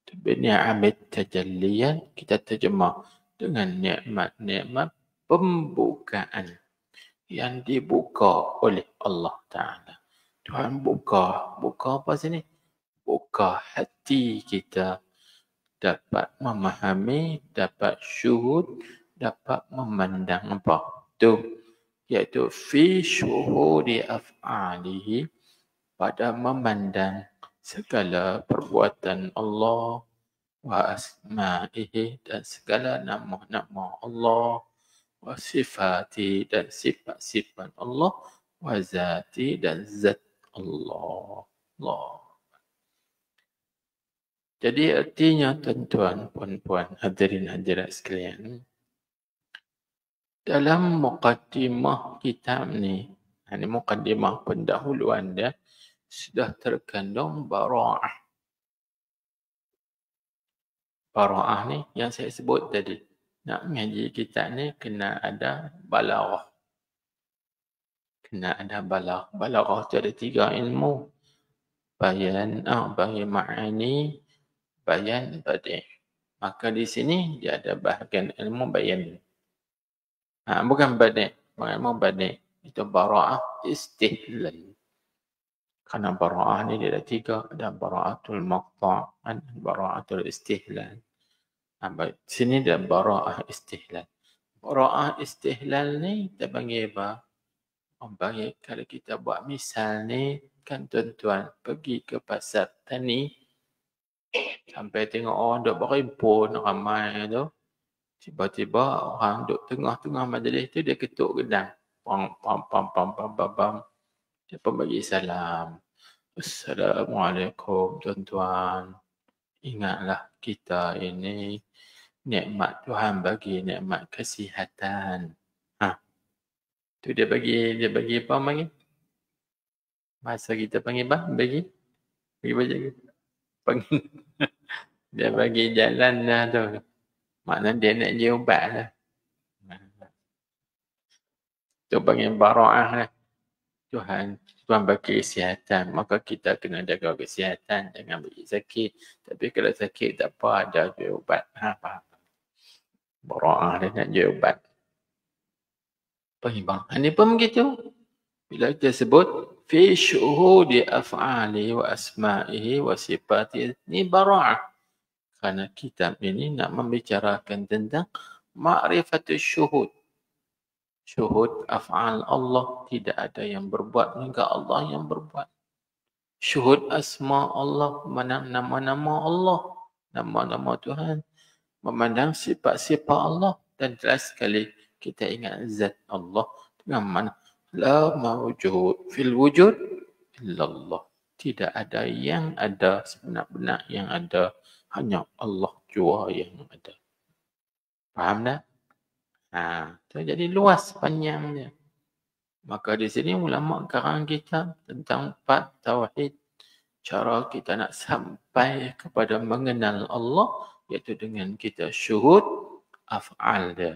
Bini'amid tajalliyan, kita terjemah dengan nikmat-nikmat pembukaan yang dibuka oleh Allah Ta'ala. Tuhan buka apa sini? Buka hati kita dapat memahami, dapat syuhud, dapat memandang apa? Itu iaitu fi syuhudi af'alihi, pada memandang segala perbuatan Allah, wa asma'ihi, dan segala nama-nama Allah, wa sifati, dan sifat-sifat Allah, wa zati, dan zat Allah. Jadi artinya tuan-tuan, puan-puan, hadirin hadirat sekalian, dalam muqaddimah kitab ni, ini muqaddimah pendahuluan dia, sudah terkandung bara'ah. Bara'ah ni yang saya sebut tadi. Nak mengaji kitab ni kena ada balaghah. Kena ada balaghah. Balaghah tu ada 3 ilmu. Bayan, ma'ani, bayan, badi'. Maka di sini dia ada bahagian ilmu bayan. Bukan badi'. Ilmu badi'. Itu bara'ah istihlal. Karena bara'ah ni dia ada 3. Ada bara'atul maqta' dan bara'atul istihlal. Sini ada bara'ah istihlal. Bara'ah istihlal ni kita panggil apa? Orang panggil, kalau kita buat misal ni, kan tuan-tuan pergi ke pasar tani, sampai tengok orang duk berimpun ramai tu, tiba-tiba orang duk tengah-tengah majlis tu, dia ketuk gedang. Pam. Dia pun bagi salam. Assalamualaikum tuan-tuan. Ingatlah kita ini nikmat Tuhan bagi nikmat kesihatan. Tu dia bagi apa panggil? Masa kita panggil apa? Bagi baca ke? Panggil. Dia bagi jalan dah tu. Maknanya dia nak je ubat lah. Tu panggil bara'ah lah. Tuhan bagi kesihatan, maka kita kena jaga kesihatan, jangan bagi sakit. Tapi kalau sakit tak apa, ada je ubat. Apa? Bara'ah dia nak je ubat. Penyimpangan ni pun begitu. Bila kita sebut fi syuhudi af'alihi wa asma'ihi wa sifatihi, ni bara'ah. Kerana kitab ini nak membicarakan tentang ma'rifatul syuhud. Syuhud af'al Allah, tidak ada yang berbuat, melainkan Allah yang berbuat. Syuhud asma Allah, nama-nama Allah, nama-nama Tuhan, memandang sifat-sifat Allah, dan jelas sekali kita ingat zat Allah dengan mana la mawjud fil wujud illallah. Tidak ada yang ada, sebenar-benar yang ada hanya Allah jua yang ada. Faham tak? Jadi luas panjangnya. Maka di sini ulama karang kita tentang 4 tauhid. Cara kita nak sampai kepada mengenal Allah iaitu dengan kita syuhud af'al dia.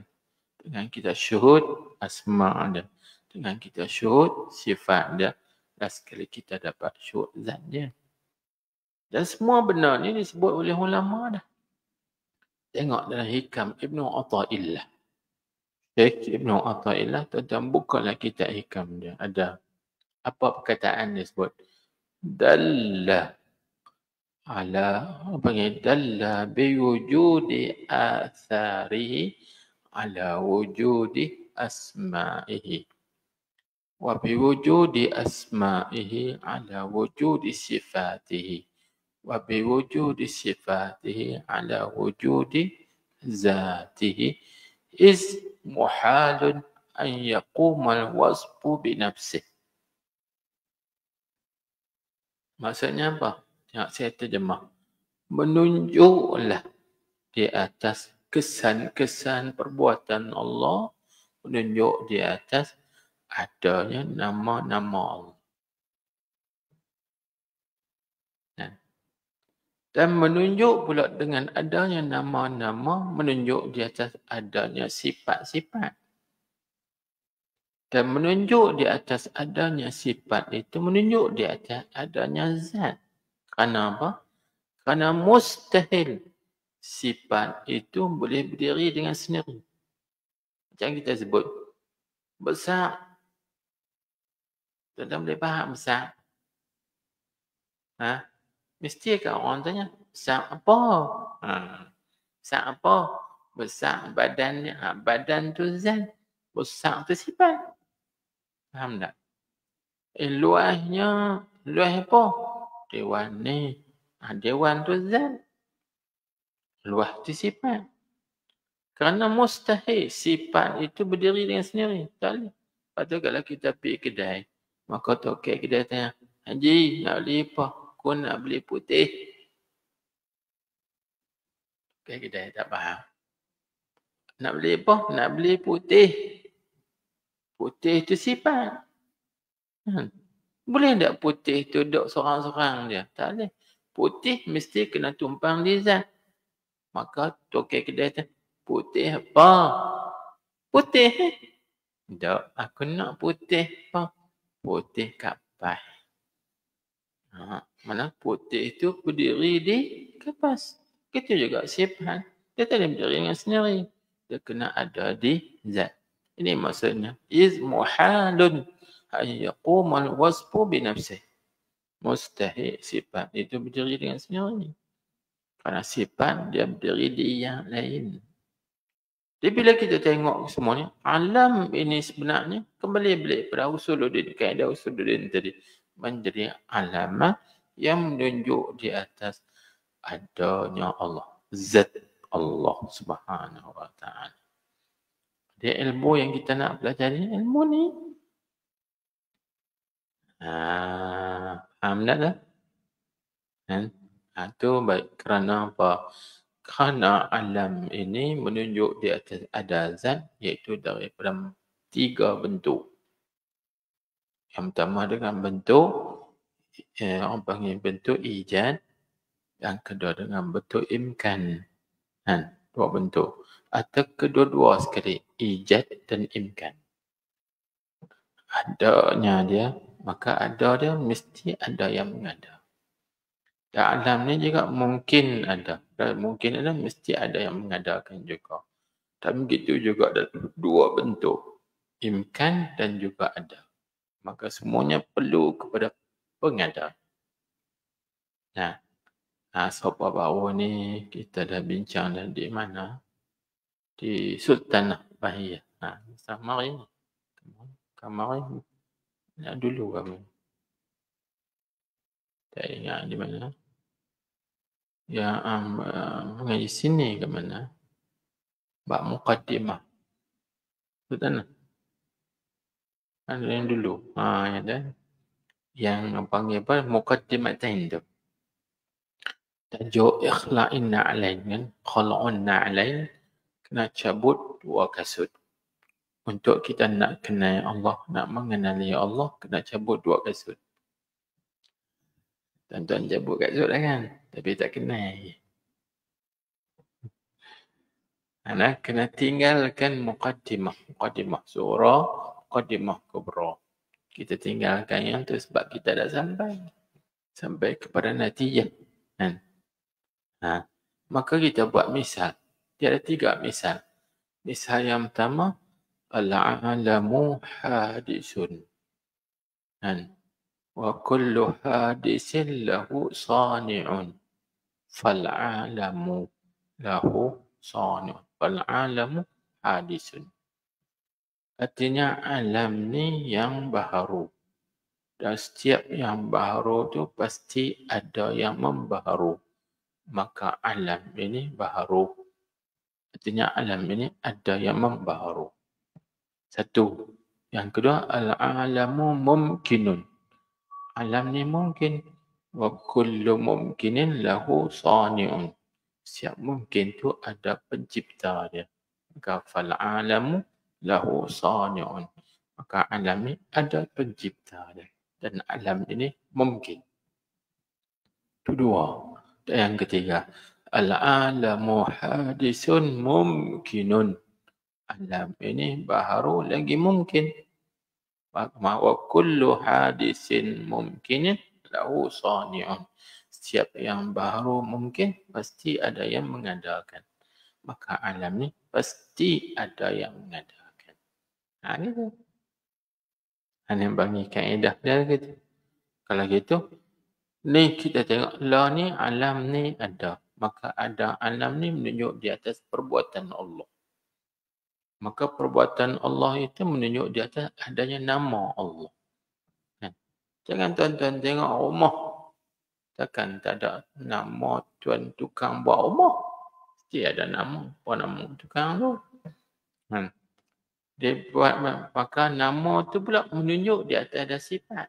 Dengan kita syuhud asma' dia. Dengan kita syuhud sifat dia. Dan sekali kita dapat syuhud zat dia. Dan semua benda ni disebut oleh ulama dah. Tengok dalam hikam Ibnu Atha'illah. Syekh Ibnu Atha'illah, tuan-tuan bukalah kitab hikam dia. Ada apa perkataan dia sebut? Dalla ala, apa ni? Dalla biwujudi atharihi ala wujudi asma'ihi. Wa biwujudi asma'ihi ala wujudi sifatihi. Wa biwujudi sifatihi ala wujudi zatihi. Iz muhalun an yaqumal wasfu binafsih. Maksudnya apa? Tengok saya terjemah. Menunjuklah di atas kesan-kesan perbuatan Allah, menunjuk di atas adanya nama-nama Allah. Dan menunjuk pula dengan adanya nama-nama, menunjuk di atas adanya sifat-sifat. Dan menunjuk di atas adanya sifat itu, menunjuk di atas adanya zat. Kerana apa? Kerana mustahil sifat itu boleh berdiri dengan sendiri. Macam kita sebut, besar. Tuan-tuan boleh faham besar? Mesti kan orang tanya, besar apa? Besar apa? Besar badannya. Badan tu zat. Besar tu sifat. Faham tak? Luasnya, luas apa? Dewan ni. Dewan tu zat. Luas tu sifat. Kerana mustahil sifat itu berdiri dengan sendiri. Tak boleh. Lepas tu kalau kita pergi kedai, maka tokek kedai tanya, Haji, nak beli apa? Aku nak beli putih. Tokek kedai tak faham. Nak beli apa? Nak beli putih. Putih itu sifat. Boleh tak putih tu duduk seorang-seorang dia? Tak boleh. Putih mesti kena tumpang di zat. Maka tokek kedai tu, putih apa? Putih. Tak, aku nak putih apa? Putih kapas. Mana putih itu berdiri di kapas. Kita juga sifat. Dia tak boleh berdiri dengan sendiri. Dia kena ada di zat. Ini maksudnya. Iz muhalun ayyaqumal wasfu binafsih. Mustahil sifat itu berdiri dengan sendiri. Kerana sifat dia berdiri di yang lain. Jadi bila kita tengok semuanya, alam ini sebenarnya kembali balik pada usuluddin, kaedah usuluddin tadi. Menjadi alamat yang menunjuk di atas adanya Allah. Zat Allah Subhanahu wa ta'ala. Dia ilmu yang kita nak pelajari, ilmu ni. Faham tak? Itu baik kerana apa? Kerana alam ini menunjuk di atas ada zat, iaitu daripada 3 bentuk. Yang pertama dengan bentuk, orang panggil bentuk ijad. Yang kedua dengan bentuk imkan. 2 bentuk. Atau kedua-dua sekali, ijad dan imkan. Adanya dia, maka ada dia mesti ada yang mengada. Dan alam ni juga mungkin ada. Dan mungkin ada, mesti ada yang mengadakan juga. Dan begitu juga ada 2 bentuk. imkan dan juga ada. Maka semuanya perlu kepada pengada. Nah, sebab baru ni kita dah bincang dah di mana? Di Sultanah Bahiyah. Sama ini. Kemarin dulu kami. Tak ingat di mana. Yang mengaji sini ke mana? Bak Muqaddimah. Sultanah. Ada yang dulu. Yang dah. Yang panggil apa? Muqaddimatain tu. Tajuk ikhla'in na'lain kan. Khala'un na'lain. Kena cabut 2 kasut. Untuk kita nak kenal Allah, nak mengenali Allah, kena cabut 2 kasut. Tuan-tuan cabut kasut lah kan. Tapi tak kenal. Kena tinggalkan muqaddimah. Muqaddimah surah, muqaddimah kubra. Kita tinggalkan yang tu sebab kita dah sampai kepada natijah. Kan? Maka kita buat misal. Dia ada 3 misal. Misal yang pertama, al-alamu hadisun. Wa kullu hadisin lahu sani'un. Fal-alamu lahu sani'un. Fal-alamu hadisun. Artinya alam ni yang baharu. Dan setiap yang baharu tu pasti ada yang membaharu. Maka alam ini baharu. Artinya alam ini ada yang membaharu. 1. Yang kedua, al-alamu mumkinun. Alam ni mungkin. Wa kullu mumkinin lahu sani'un. Setiap mungkin tu ada pencipta dia. Maka fal-alamu lahu sani'un. Maka alam ni ada pencipta dia. Dan alam ini mungkin. Itu 2. Dan yang ketiga, al-alamu hadisun mumkinun. Alam ini baharu lagi mungkin. Wa kullu hadisin mumkinin lahu sani'un. Setiap yang baharu mungkin pasti ada yang mengadakan. Maka alam ni pasti ada yang mengadakan. Gitu. Yang bagi kaedah dia gitu. Kalau gitu, ni kita tengok lah ni alam ni ada. Maka ada alam ni menunjuk di atas perbuatan Allah. Maka perbuatan Allah itu menunjuk di atas adanya nama Allah. Jangan tuan-tuan tengok rumah. Takkan tak ada nama tuan tukang buat rumah. Mesti ada nama. Apa nama tukang tu? Dia buat, maka nama tu pula menunjuk di atas ada sifat.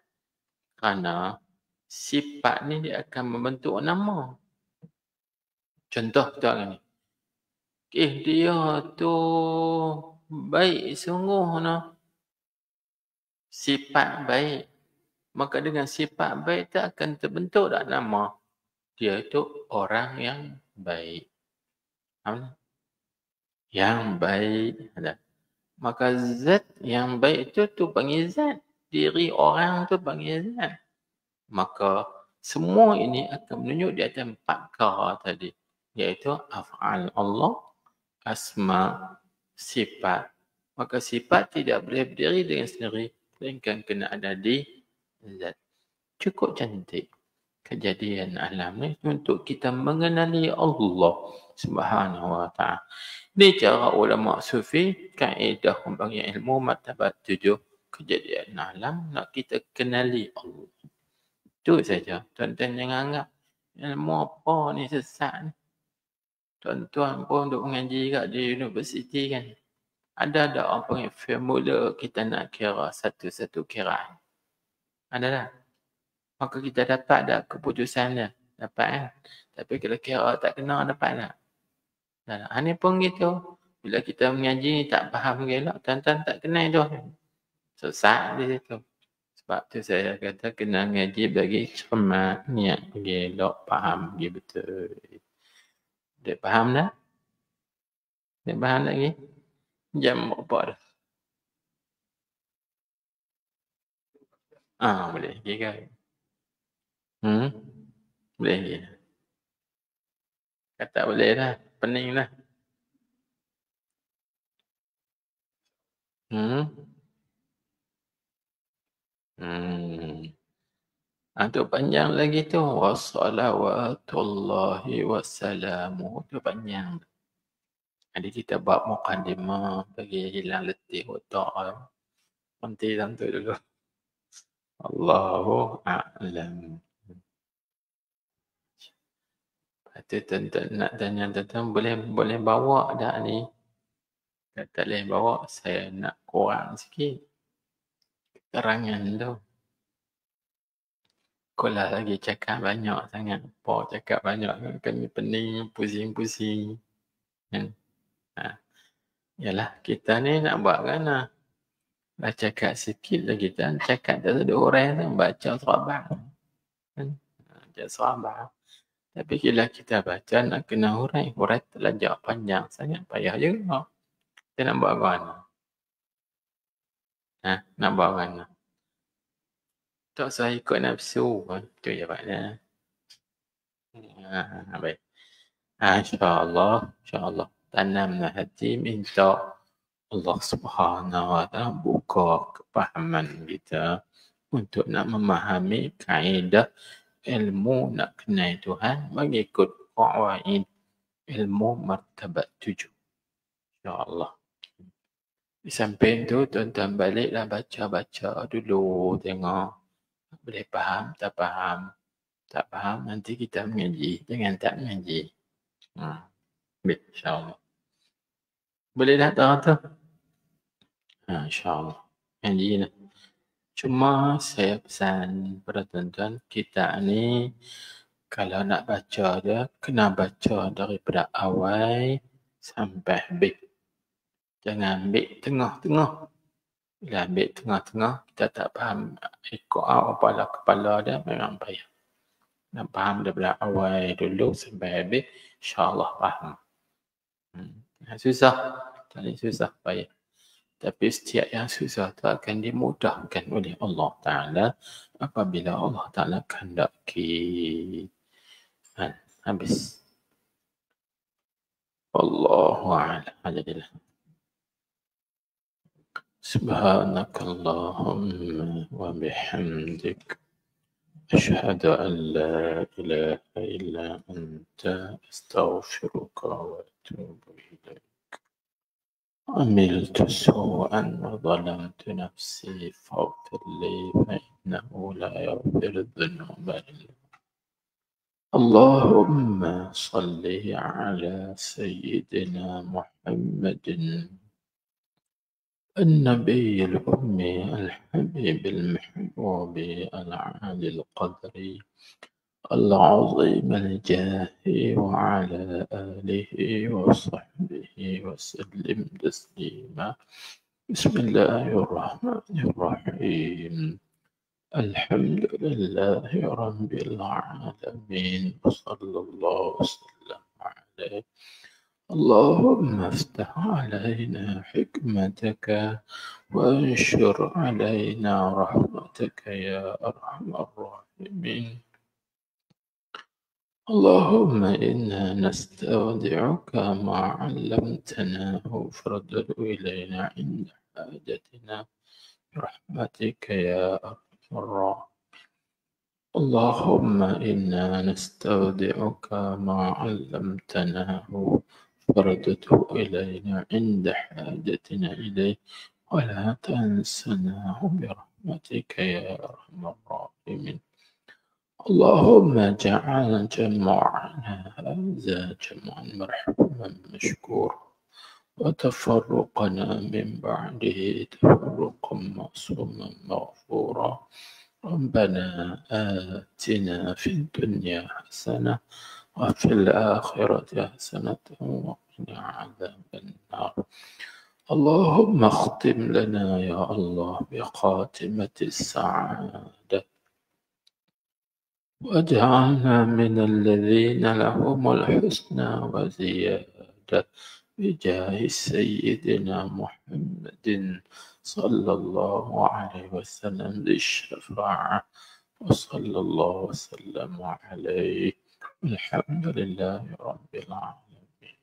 Kerana sifat ni dia akan membentuk nama. Contoh kita ni. Dia tu baik sungguh no. Sifat baik. Maka dengan sifat baik tu akan terbentuk tak nama. Dia itu orang yang baik. Yang baik. Maka zat yang baik itu tu panggil zat. Diri orang tu panggil zat. Maka semua ini akan menunjuk di atas 4 perkara tadi. Iaitu af'al Allah, asma, sifat. Maka sifat tidak boleh berdiri dengan sendiri. Melainkan kena ada di zat. Cukup cantik kejadian alam ni untuk kita mengenali Allah Subhanahu wa ta'ala. Ini cara ulama sufi, kaedah pembagian ilmu martabat 7 kejadian alam nak kita kenali Allah. Itu saja. Tuan-tuan jangan anggap ilmu apa ni sesat ni. Tuan-tuan pun duk mengaji kat di universiti kan. Ada apa yang formula kita nak kira satu-satu kiraan. Ada tak? Maka kita dapat tak keputusan dia? Dapat kan? Tapi kalau kira tak kena dapat tak? Ini pun gitu. Bila kita mengaji tak faham gelak, tuan-tuan tak kenal tu. Sesat di situ. Sebab tu saya kata kena mengaji bagi cermat, niat gelak, faham dia betul. Dia faham tak? Dia faham tak lagi? Jam berapa dah? Boleh. Kira. Boleh lagi. Kata boleh lah. Pening lah. Tu panjang lagi tu. Wassalawatullahi wassalamuhu. Tu panjang. Jadi kita buat mukadimah bagi hilang letih otak. Berhenti dalam tu dulu. Allahu a'lam. Lepas tu tuan-tuan nak tanya tuan-tuan boleh bawa tak ni? Kalau tak boleh bawa, saya nak kurang sikit keterangan tu. Kalau lagi cakap banyak sangat. Cakap banyak kan pening, pusing-pusing. Kan? Yalah, kita ni nak buat kan lah. Dah cakap sikit lagi kan. Cakap tak ada orang tu. Baca sahabat. Kan? Baca sahabat. Tapi bila kita baca nak kena hurai. Hurai terlajak panjang sangat. Payah juga. Kita nak buat mana? Nak buat mana? Tak saya ikut nafsu. Itu jawapannya. Baik. InsyaAllah. InsyaAllah. Tanamlah hati minta Allah Subhanahu Wa Taala buka kefahaman kita untuk nak memahami kaedah ilmu nak kenal Tuhan mengikut qawaid ilmu martabat 7. InsyaAllah. Di samping tu tuan-tuan baliklah baca-baca dulu, tengok boleh faham, tak faham. Tak faham nanti kita mengaji, jangan tak mengaji. Baik, insyaAllah. Boleh dah tahu tu? InsyaAllah. Mengaji lah. Cuma saya pesan pada tuan-tuan, kita ni kalau nak baca dia, kena baca daripada awal sampai habis. Jangan ambil tengah-tengah. Bila ambil tengah-tengah, kita tak faham ikut kepala dia, memang payah. Nak faham daripada awal dulu sampai habis, insyaAllah faham. Susah. Tak boleh susah, payah. Tapi setiap yang susah itu akan dimudahkan oleh Allah Ta'ala apabila Allah Ta'ala kehendaki. Habis. Wallahu a'lam. Subhanakallahumma wa bihamdik. أشهد أن لا إله إلا أنت أستغفرك وأتوب إليك. عملت سوءا وظلمت نفسي فاغفر لي فإنه لا يغفر الذنوب إلا اللهم صل على سيدنا محمد النبي الأمي الحبيب المحبوب العالي القدر العظيم الجاه وعلى آله وصحبه وسلم تسليما. بسم الله الرحمن الرحيم. الحمد لله رب العالمين وصلى الله وسلم عليه. اللهم افتح علينا حكمتك وانشر علينا رحمتك يا أرحم الراحمين. اللهم إنا نستودعك ما علمتناه فارده إلينا عند حاجتنا برحمتك يا أرحم الراحمين. اللهم إنا نستودعك ما علمتناه فارده إلينا عند حاجتنا إليه ولا تنسناه برحمتك يا أرحم الراحمين. اللهم اجعل جمعنا هذا جمعا مرحوما مشكورا وتفرقنا من بعده تفرقا معصوما مغفورا. ربنا آتنا في الدنيا حسنة وفي الآخرة حسنة وقنا عذاب النار. اللهم اختم لنا يا الله بخاتمة السعادة واجعلنا من الذين لهم الحسنى وزيادة بجاه سيدنا محمد صلى الله عليه وسلم ذي الشفاعة وصلى الله وسلم عليه. الحمد لله رب العالمين.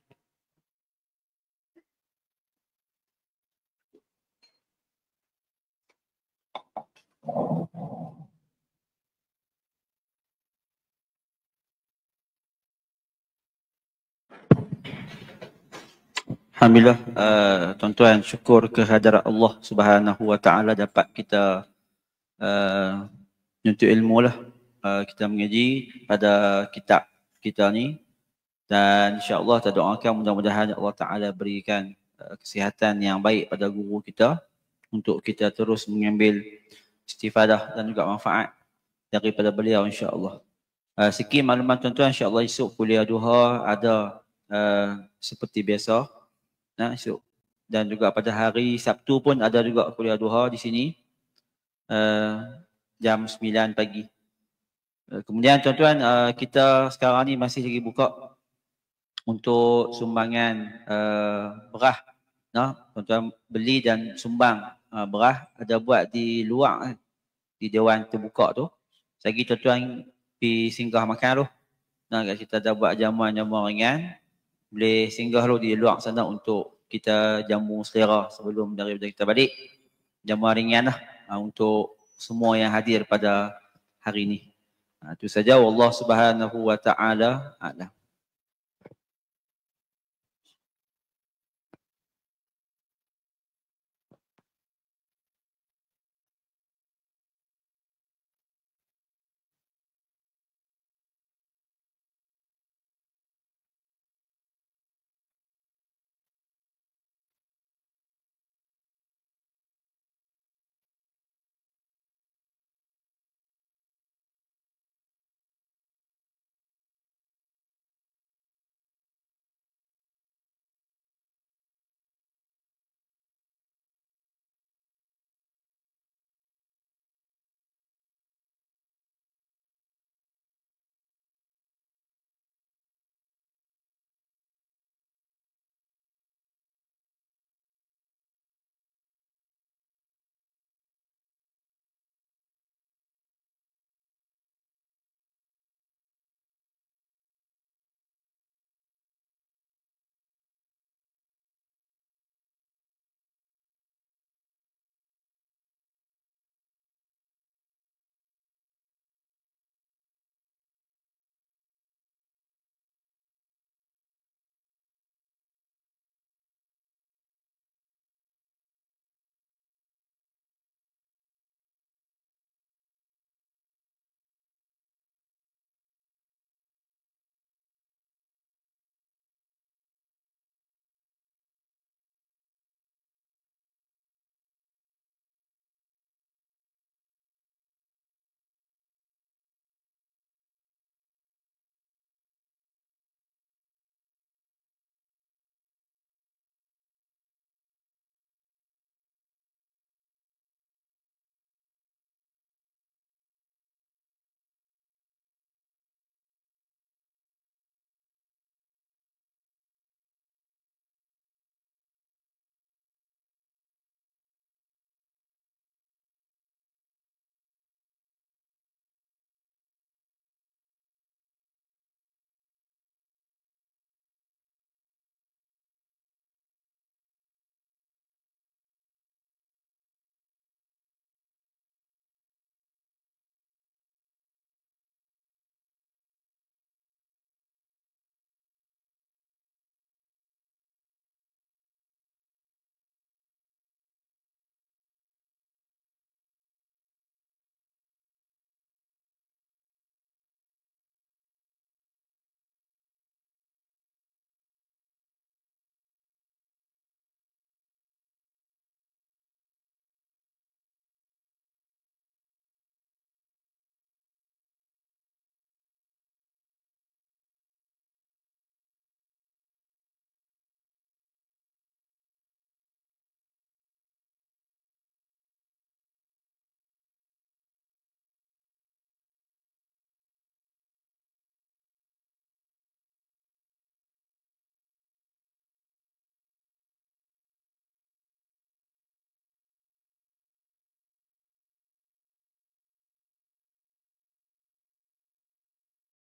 Alhamdulillah, tuan-tuan, syukur kehadirat Allah Subhanahu Wa Taala dapat kita menuntut ilmu lah. Kita mengaji pada kitab kita ni, dan insya-Allah kita doakan mudah-mudahan Allah Taala berikan kesihatan yang baik pada guru kita untuk kita terus mengambil istifadah dan juga manfaat daripada beliau insya-Allah. Sikit maklumat tuan-tuan, insya-Allah esok kuliah duha ada seperti biasa. Esok. Dan juga pada hari Sabtu pun ada juga kuliah duha di sini jam 9 pagi. Kemudian tuan-tuan, kita sekarang ni masih lagi buka untuk sumbangan berah. Tuan-tuan beli dan sumbang berah, ada buat di luar di Dewan Terbuka tu. Lagi tuan-tuan pergi singgah makan tu. Kita dah buat jamuan-jamuan ringan. Boleh singgah tu di luar sana untuk kita jamu selera sebelum daripada kita balik. Jamuan ringan lah untuk semua yang hadir pada hari ini. Itu saja. Wallahu Subhanahu Wa Taala a'lam.